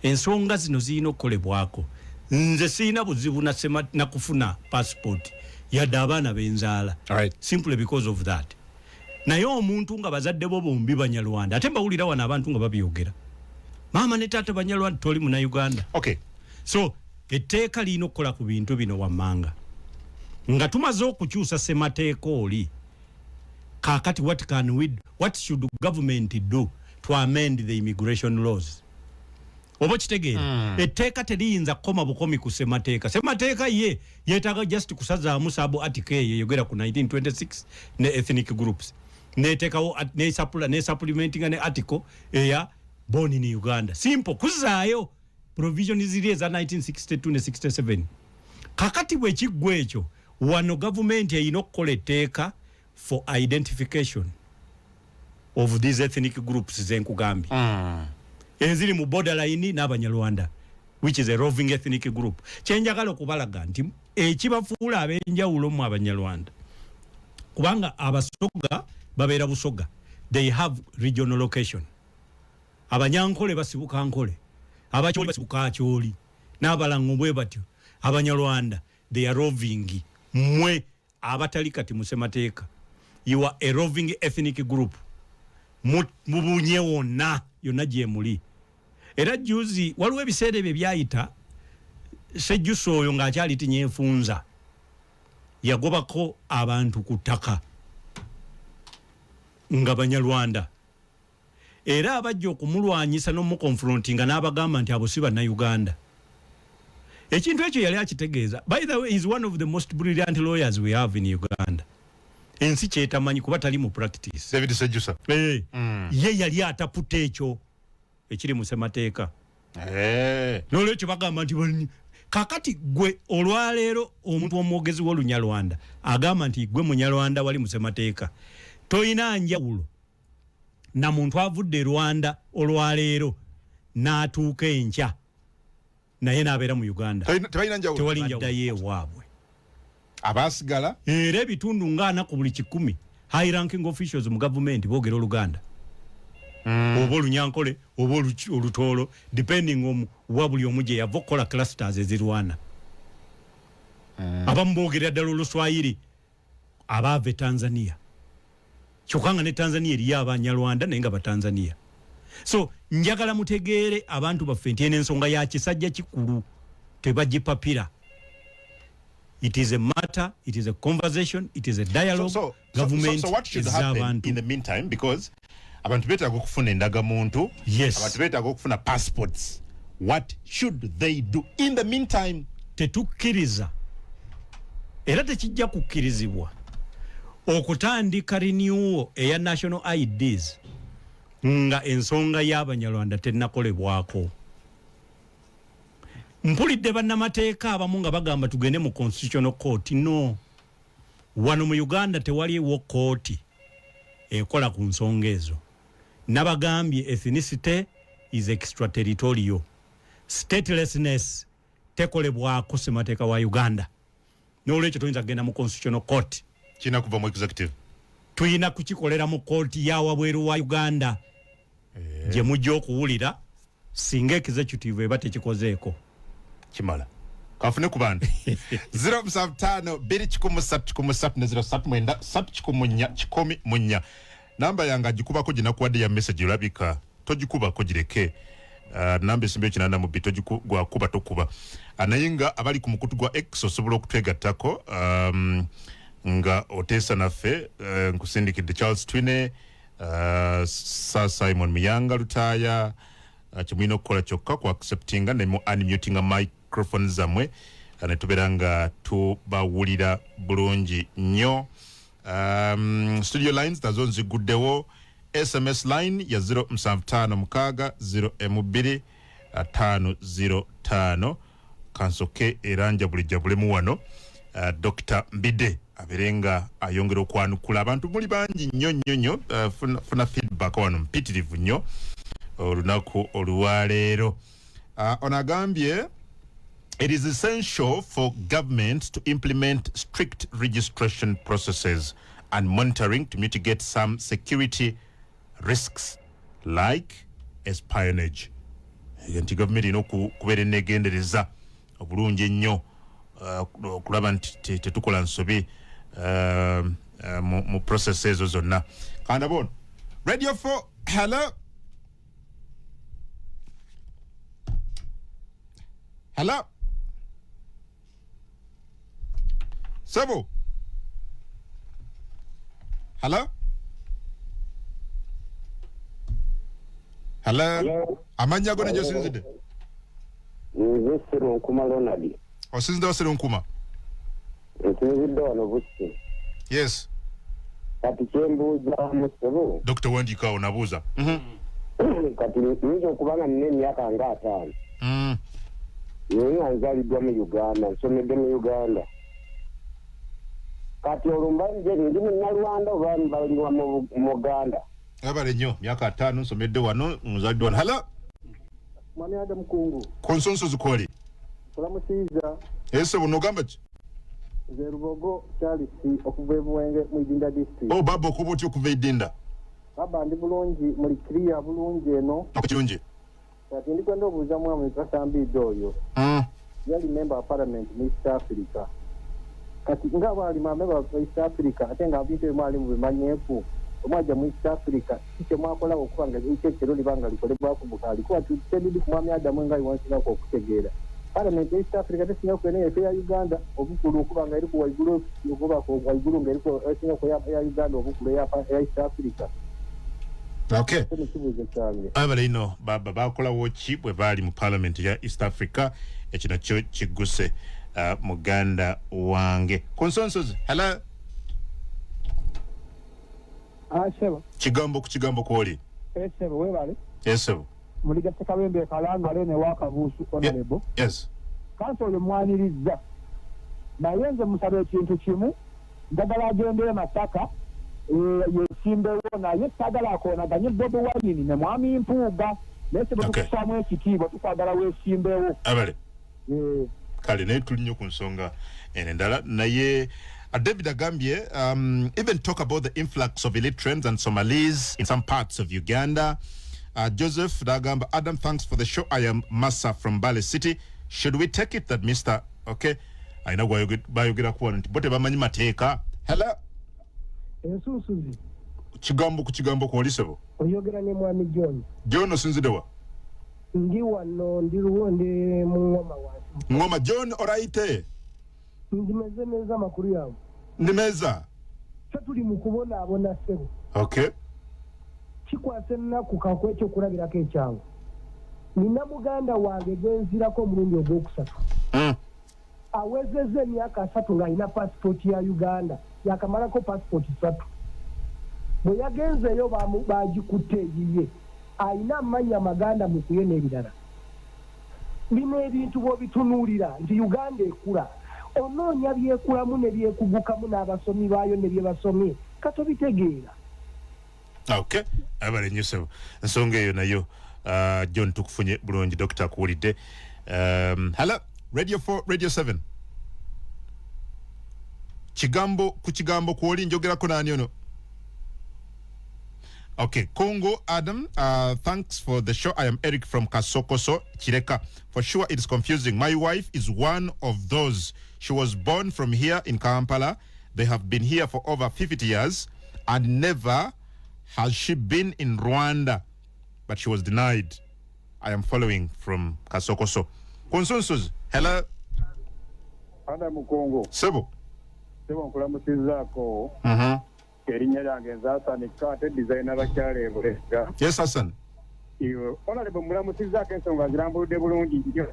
ensonga zino zirina okukolebwako. Nze sina buzibu na kufuna passport yadde abaana benzaala. Simply because of that. Naye omuntu nga bazadde bo bombi Banyarwanda ate mbawulira wana abantu nga babyogera maama ne taata Banyarwanda toli Munnayuganda. Okay. So etteeka lino okukola ku bintu bino wammanga nga tumaze okukyusa ssemateeka oli kakati what should government do to amend the immigration laws? Oba kitegeera etteeka teriyinza kukoma bukomi ku ssemateeka. Ssemateeka ye yeetaaga just kusazaamu saabu article yeyogera ku 1926 ne ethnic groups neteekawo ne supplementinga ne article eya born in Uganda. Simple kuzaayo provision ziri eza 1962 ne 67 kakati bwe kiggwa ekyo wano government erina okukola etteeka for identification of these ethnic groups zenkugambye eziri mu borderline n'Abanyarwanda, which is a roving ethnic group. Kyenjagala okubalaga nti ekibafuula ab'enjawulo mu Abanyarwanda kubanga abasoga babeera busoga, they have regional location. Abanyankole basibuka Nkole, abakyoli basibuka Akyoli, n'abalango bwe batyo. Abanyarwanda they are roving. Mwe abatali kati mu ssemateeka, you are a roving ethnic group. Mubunye wonna yonna gye muli. Era juzi waliwo ebiseera ebyo byayita sejjusa oyo ng'akyali tinyefunza yagobako abantu ku ttaka nga Banyarwanda, era abajja okumulwanyisa n'omukonfrontinga n'abagamba nti abo si bannayuganda. Ekintu ekyo yali akitegeeza. By the way, he is one of the most brilliant lawyers we have in Uganda. Ensi kyetamanyi kuba tali mu practice. David Sejjusa. Ye yali ataputa ekyo ekiri mu ssemateeka. N'olwekyo bagamba nti kakati gwe olwaleero omuntu omwogezi w'Olunyarwanda agamba nti gwe Munyarwanda wali mu ssemateeka, toyina njawulo na muntu avudde Rwanda olwaleero n'atuuka enkya naye n'abeera mu Uganda. Tebalina njawulo. Tewali njawulo ewaabwe. Abasigala era ebitundu ng'ana ku buli 10 high ranking officials mu government boogera Oluganda. Oba Olunyankole oba Olutalo, depending on wa buli omu gye yava okukola clusters ezirwana. Abamu boogera ddala Oluswayiri abaava Tanzania. Kyokka nga ne Tanzania eriyo Abanyarwanda naye nga Batanzania. So njagala mutegeere abantu baffe nti eno ensonga ya kisajja kikulu tebagipapira. It is a matter, it is a conversation, it is a dialogue. So what should happen in the meantime? Because abantu betaaga okufuna endaga muntu, yes. Abantu betaaga okufuna passports. What should they do in the meantime? Tetukkiriza era tekijja kukkirizibwa okutandika renewal eya national IDs nga ensonga y'Abanyarwanda tennakolebwako. Mpulidde bannamateeka abamu nga bagamba tugende mu constitutional court. No, wano mu Uganda tewaliwo kooti ekola ku nsonga ezo. Nabagambye ethnicity is extraterritorial. Statelessness tekolebwako ssemateeka wa Uganda. N'olwekyo tuyinza kugenda mu constitutional court. Kina kuva mu executive. Tuyina kukikolera mu kooti ya wabweru wa Uganda. Gye mujja okuwulira singa executive eba tekikozeeko. Kimala. Kafune ku bantu. 075 213 namba yanga agikubako ginakuwadde ya message olabika togikubako gireke. Namba esimbe kinanda mu bito gwa kuba tokuba. Anayinga abali ku mukutu gwa X osobola okutwegattako nga otesa naffe nkusindikidde Charles Twine, Sir Simon Miyanga Lutaya, kimwina okukola kyokka ku acceptinga ne mu unmutinga microphone zamwe ne tubeera nga tubawulira bulungi nnyo. Studio lines nazo nziguddewo. SMS line ya 075 kansoke eranja bulijja bulemu wano. Dr. Mbidde aberenga ayongera okwanukula abantu muli bangi nnyo funa feedback wano mpitirivu nnyo olunaku olwaleero. Onagambye it is essential for government to implement strict registration processes and monitoring to mitigate some security risks like espionage. Nti government ino kubeera enegendereza obulungi ennyo okulaba nti tetukola nsobi mu process ezo zonna. Kanda bono Radio 4, hello. Hello. Sebo. Hello. Hello. Amanya gone josinzide. Nzesero nkuma Ronald. Osinzide wasero nkuma. Nzesero wano busi. Yes. Kati kyembuuza musebo. Dr. Wandika onabuuza. Kati nzo kubanga nne emyaka nga 5. Yeye anzaliddwa mu Uganda, nsomedde mu Uganda. Kati olumbanje ndi munnalwanda oba mbaliwa mu Uganda. Abale nnyo myaka 5 nsomedde wano muzadde wano. Hala. Mwami Adam Kungu. Konsonso zikoli. Kulamusiza. Ese buno gamba ki? Zerubogo Charles okuva Buwenge mu Idinda district. Oh babo okubuti okuva Idinda. Baba ndi bulungi muri clear bulungi eno. Okirungi. Kati ndi kwenda obuuza mwamu Mukasa Mbidde oyo. Yali member of parliament mu East Africa. Kati nga bali member of East Africa ate nga abintu mwali mu bimanyeefu. Omwaja mu East Africa kike mwakola okubanga ekyo libanga likolebwa ku bukali kwa tutendidi ku Mwami Adamu nga iwansira ko okutegeera. Parliament East Africa tesinga ku ene ya Uganda obukulu okubanga eri ku waigulu okuba ko waigulu ngeri ko esinga ko ya Uganda obukulu ya East Africa. Okay. Abale ino baba bakola wochi bwe bali mu parliament ya East Africa ekino kyo kiguse Muganda wange. Consensus. Hello. Sebo. Kigambo ku kigambo kwoli. Sebo we bale. Sebo. Muliga tekabembe kalanga lene waka busu honorable. Yes. Kanso yo mwaniriza. Nayenze musabe ekintu kimu ndagala agendere Masaka yesimbewo naye sagala akona ganye Bobi Wine ne Mwami Mpuuga nese butukusamu ekitiibwa tukwagala wesimbewo. Abale. Kale naye tuli nnyo ku nsonga endala naye David Agambye even talk about the influx of Eritreans and Somalis in some parts of Uganda. Joseph Dagamba, Adam, thanks for the show. I am Massa from Bale City. Should we take it that Mr. Okay, I know why you get quarantine, but Amateeka. Hello. Ensusuzi. Kigambo ku kigambo ko lisebo. Oyogera ne Mwami John. John osinzidewa. Ndi wano ndiruwonde mu ngoma wansi. Ngoma John oraite. Ndimeze makuru yawo. Ndimeza. Tuli mu kubona abona sebo. Okay. Kikwase nnaku kakwekyo kulabirako ekyangu. Nina muganda wange gwenzirako omulundi ogwokusatu. Awezezza emyaka 3 nga alina passport ya Uganda. Yakamalako passport 3. Bwe yagenzeyo bagikutte eyiye. Alina amanya maganda mu kuyena ebirala. Bino ebintu bw'obitunuulira nti Uganda ekula. Onoonya byekulamu ne byekugukamu n'abasomi baayo ne bye basomye. Katobitegeera. Okay. Abale nyusebo. Nsonga eyo nayo John tukufunye bulungi Dr. Kuwulidde. Hello. Radio 4, Radio 7. Kigambo ku kigambo kwoli njogerako nani ono? Okay, Congo Adam, thanks for the show. I am Eric from Kasokoso, Chireka. For sure it is confusing. My wife is one of those. She was born from here in Kampala. They have been here for over 50 years and never has she been in Rwanda, but she was denied. I am following from Kasokoso. Consensus. Hello. Adam Congo. Sebo. Sebo nkulamusizzaako. Erinnya lyange nzaasanika ate designer bakyala ebulega. Yes, Hassan. Honorable mulamusizzaako ensonga zirambuludde bulungi nnyo.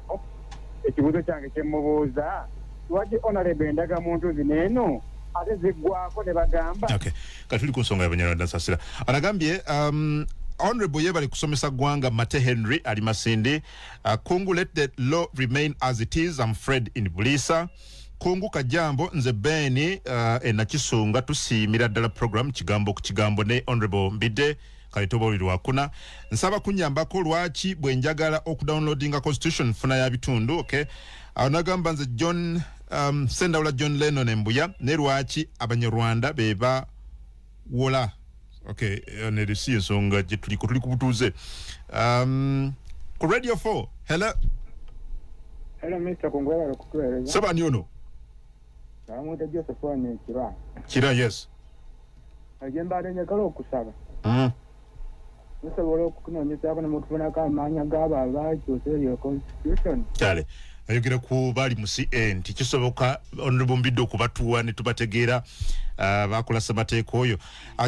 Ekibuuzo kyange kye mubuuza lwaki honorable ndaga muntu zineeno ate ziggwako ne bagamba. Okay. Katuli ku nsonga y'Abanyarwanda nsasira. Anagambye Honorable yebali kusomesa gwanga Mate Henry ali Masindi. Kungu, let the law remain as it is. I'm Fred in Bulisa. Kungu kajambo nze Beni enakisunga tusiimira ddala program kigambo ku kigambo ne Honorable Mbidde kalitoba oli lwakuna. Nsaba kunyambako lwaki bwe njagala okudownloadinga constitution funa ya bitundu. Okay. Anagamba nze John Sendawula John Lennon embuya ne lwaki Abanyarwanda beba wola. Okay, nerisi ensonga gye tuli kubutuuze. Ku Radio 4. Hello. Hello Mr. Kongwala kutueleza. Sabani ono. Namuta Joseph wane kira. Kira, yes. Agenda arenye kalo okusaba. Musobola okunoonyeza abana mutufuna k'amaanya g'abakyusa eyo constitution. Kale. Ayogera ku bali mu CN tikisoboka Honorable Mbidde okubatuwa ne tubategeera bakola Amateeka oyo.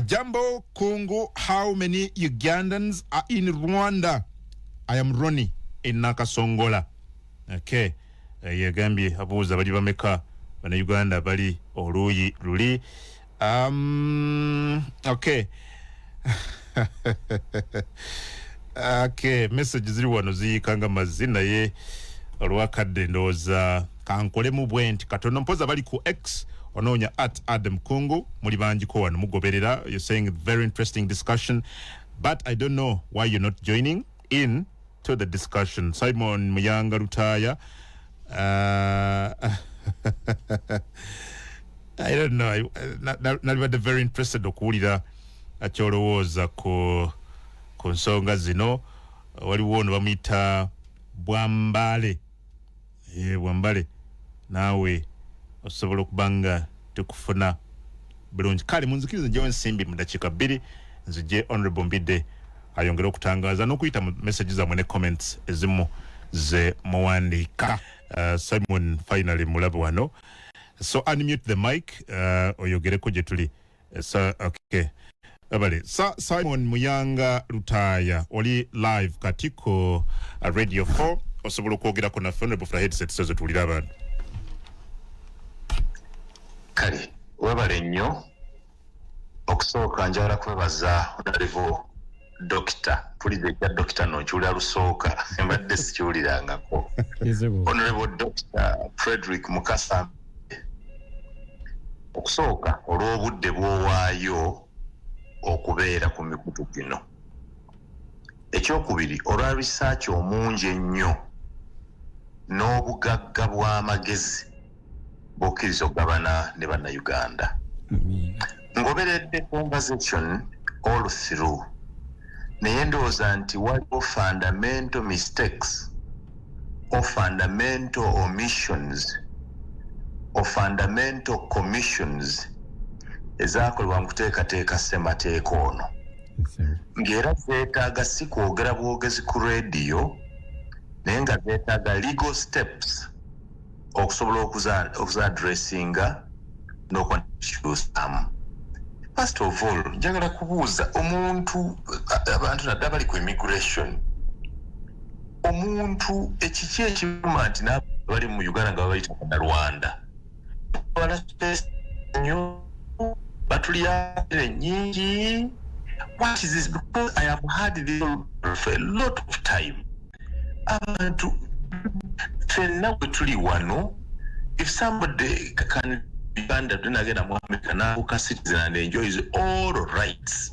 Jambo Congo, how many Ugandans are in Rwanda? I am Ronnie in Nakasongola. Okay. Yagambye abuuza bali bameka bana Uganda bali oluyi luli. Okay. Okay, message ziri wano ziyikanga mazina ye olwakadde ndowooza kankolemu bwe nti katono mpoza bali ku X onoonya @Adam Kungu muli bangiko wano mugoberera. You're saying very interesting discussion, but I don't know why you're not joining in to the discussion. Simon Muyanga Lutaya, I don't know. Not very interested okuwulira akyolowooza ku nsonga zino. Waliwo ono bamuyita Bwambale. Bwambale naawe osobola okubanga tukufuna bulungi. Kale munzikirize njewe nsimbi mu dakiika 2 nzije Honorable Mbidde ayongera okutangaza n'okuyita mu messages zamwe ne comments ezimu ze muwandiika. Simon finally mulabe wano, so unmute the mic oyogereko gye tuli. Okay. Abale Simon Muyanga Lutaya oli live katiko Radio 4 osobola okwogerako naffe Honorable for headset sezo tulira abantu. Kale webale nnyo okusooka njala kwebaza Honorable Doctor pulize ya Doctor Nonchula Lusooka mbadde sikiwulirangako. Honorable Doctor Frederick Mukasa okusooka olw'obudde bw'owaayo okubeera ku mikutu gino. Ekyokubiri olwa research omungi ennyo n'obugagga bw'amagezi bw'okkiriza okugabana ne bannayuganda. Ngoberedde conversation all through naye ndowooza nti waliwo fundamental mistakes or fundamental omissions or fundamental commissions ezaakolebwa mu kuteekateeka ssemateeka ono. Ng'era zeetaaga si kwogera bwogezi ku radio naye nga zeetaaga legal steps okusobola okuzaadressinga n'okwankyusamu. First of all, njagala kubuuza omuntu abantu nadda bali ku immigration. Omuntu ekiki ekiruma nti n'abali mu Uganda nga babayita Bannarwanda. Bala space nnyo batulya nyingi. What is this? Because I have had this for a lot of time. Abantu fenna bwe tuli wano, if somebody can Uganda tunagenda mu America n'abuka citizen and enjoys all rights.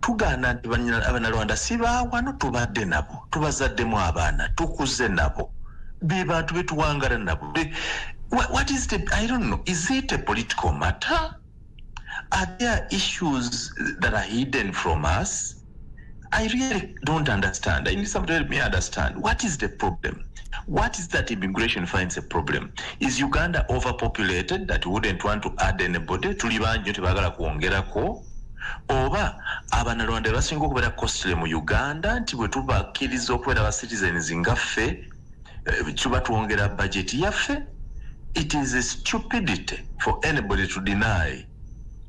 Tugana nti Abanyarwanda si baawano tubadde nabo, tubazaddemu abaana, tukuze nabo, be bantu betuwangala nabo. What is the, I don't know, is it a political matter? Are there issues that are hidden from us? I really don't understand. I need somebody to help me understand. What is the problem? What is that immigration finds a problem? Is Uganda overpopulated that we wouldn't want to add anybody? Tuli banjo tebagala kuongerako? Oba Abanyarwanda basinga okubeera costly mu Uganda nti bwe tubakkiriza okubeera ba citizens ngaffe tuba tuwongera budget yaffe? It is a stupidity for anybody to deny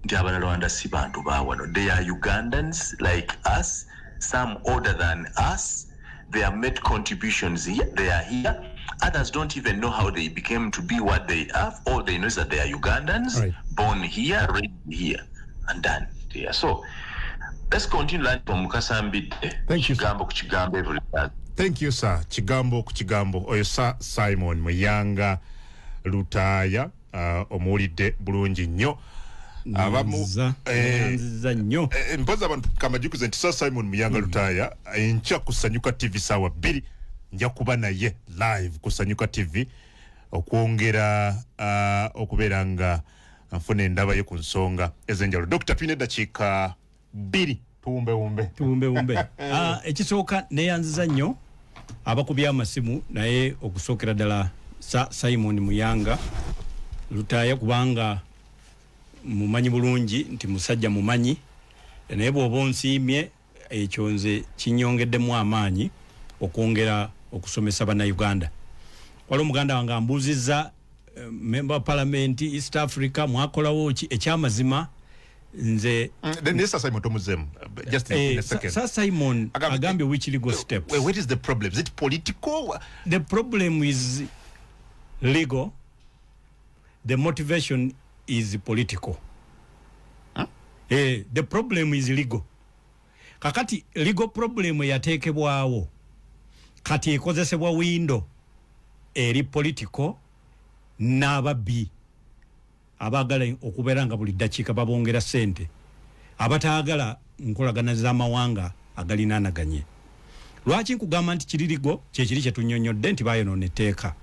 nti Abanyarwanda si bantu baawano. They are Ugandans like us, some older than us. They have made contributions here. They are here. Others don't even know how they became to be what they are. All they know is that they are Ugandans, right, born here, raised here, and done here. So let's continue learning from Mukasa Mbidde. Thank you. Chigambo ku Chigambo every day. Thank you, sir. Chigambo ku Chigambo. Oyo sir Simon Muyanga Lutaya omuwulidde bulungi nnyo. Nziza nnyo. Mpoza abantu kamajukuze nti sir Simon Muyanga Lutaya enkya kusanyuka TV sawa 2 nja kuba naye live kusanyuka TV okwongera okubeera nga nfuna endaba ye ku nsonga ezenjalo. Dr. Twine dakiika 2 tuwumbe. Ekisooka neyanziza nnyo abakubya amasimu naye okusookera ddala Simon Muyanga Lutaya kubanga mumanyi bulungi nti musajja mumanyi naye bw'oba onsiimye ekyo nze kinyongeddemu amaanyi okwongera okusomesa bannayuganda. Waliwo omuganda wange ambuuzizza member of parliament East Africa mwakolawo ki ekyamazima nze Mr. Simon Tomuzem just in a second. Sir Simon agambye which legal steps. What is the problem? Is it political? The problem is legal. The motivation is political. Huh? The problem is legal. Kakati legal problem yatekebwawo kati ekozesebwa window eri political n'ababbi abagala okubeera nga buli ddakiika babongera ssente abataagala nkolagana z'amawanga agalinaanaganye. Lwaki nkugamba nti kiririgo kyekiri kye tunnyonnyodde nti baayonoona etteeka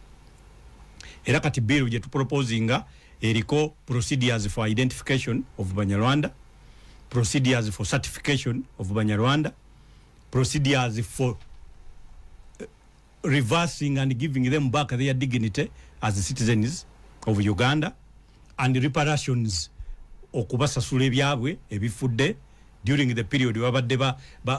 era kati biiru gye tuproposinga eriko procedures for identification of Banyarwanda, procedures for certification of Banyarwanda, procedures for reversing and giving them back their dignity as citizens of Uganda, and reparations okubasasula ebyabwe ebifudde during the period wabadde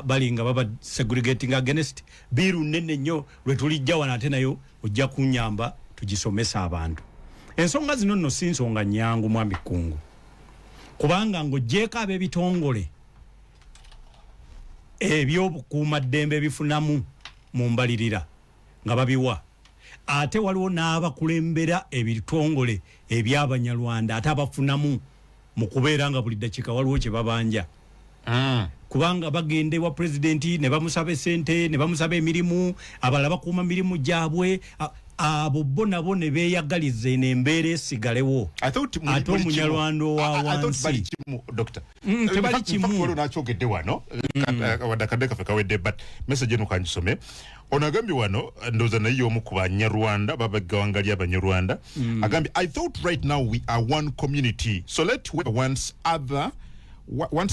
balinga baba segregating against. Biiru nene nnyo lwe tulijja wana ate nayo ojja kunyamba tugisomesa abantu. Ensonga zino nno si nsonga nnyangu mwami Kkungu, kubanga ng'oggyeko ab'ebitongole ebyobukuumaddembe ebifunamu mu mbalirira nga babiwa, ate waliwo n'abakulembera ebitongole eby'Abanyarwanda ate abafunamu mu kubeera nga buli ddakiika waliwo kye babanja. Kubanga bagende wa presidenti ne bamusaba sente ne bamusaba emirimu, abalala bakuuma mirimu gyabwe, abo bonna ne beeyagaliza n'embeera esigalewo. Ate Omunyarwanda wa wansi tebali kimu. Nakyogedde wano wadakadde kafe kawedde, but message eno kangisome. Onagambye wano ndowooza naye y'omu ku Banyarwanda babagawanga ly'Abanyarwanda agambye, I thought right now we are one community, so let whoever wants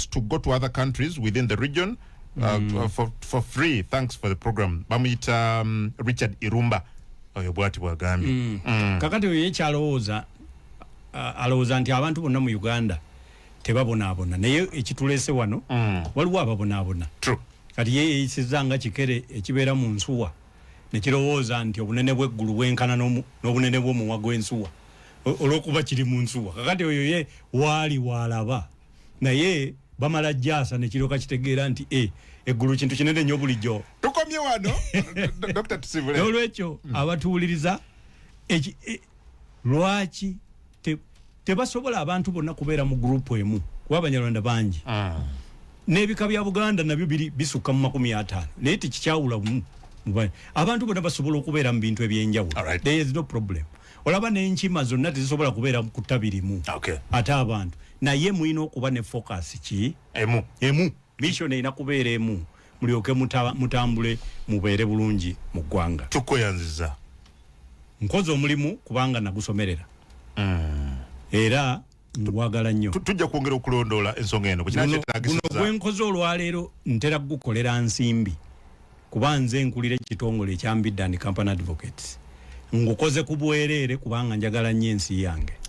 to go to other countries within the region for free. Thanks for the program. Bamuyita Richard Irumba oyo bwati bwagambye. Kakati oyo yekyalowooza alowooza nti abantu bonna mu Uganda tebabonaabona, naye ekituleese wano waliwo ababonaabona. True. Kati ye yeyisizza nga kikere ekibeera mu nsuwa ne kirowooza nti obunene bw'eggulu bwenkana n'obunene bw'omumwa gw'ensuwa olw'okuba kiri mu nsuwa. Kakati oyo ye waali waalaba, naye bamala jjaasa ne kirooka kitegeera nti eggulu kintu kinene nnyo bulijjo. Tukomye wano Dr. Tusibule. N'olwekyo abatuwuliriza lwaki tebasobola abantu bonna kubeera mu gurupu emu, kuba Abanyarwanda bangi. N'ebika bya Buganda nabyo bisukka mu 50, naye tekikyawula bumu. Abantu bonna basobola okubeera mu bintu ebyenjawulo. There is no problem. Olaba n'enkima zonna tezisobola kubeera ku ttabirimu. Ate abantu naye mulina okuba ne focus ki emu. Mission erina kubeera emu, mulyoke mutambule mubeere bulungi mu ggwanga. Tukweyanziza. Nkoze omulimu kubanga nagusomerera. Era ngwagala nnyo. Tujja kwongera okulondoola ensonga eno. Guno gwe nkoze olwaleero ntera gukolera nsimbi, kuba nze nkulira ekitongole ekya Mbidde and Company Advocates. Ngukoze ku bwereere kubanga njagala nnyo ensi yange.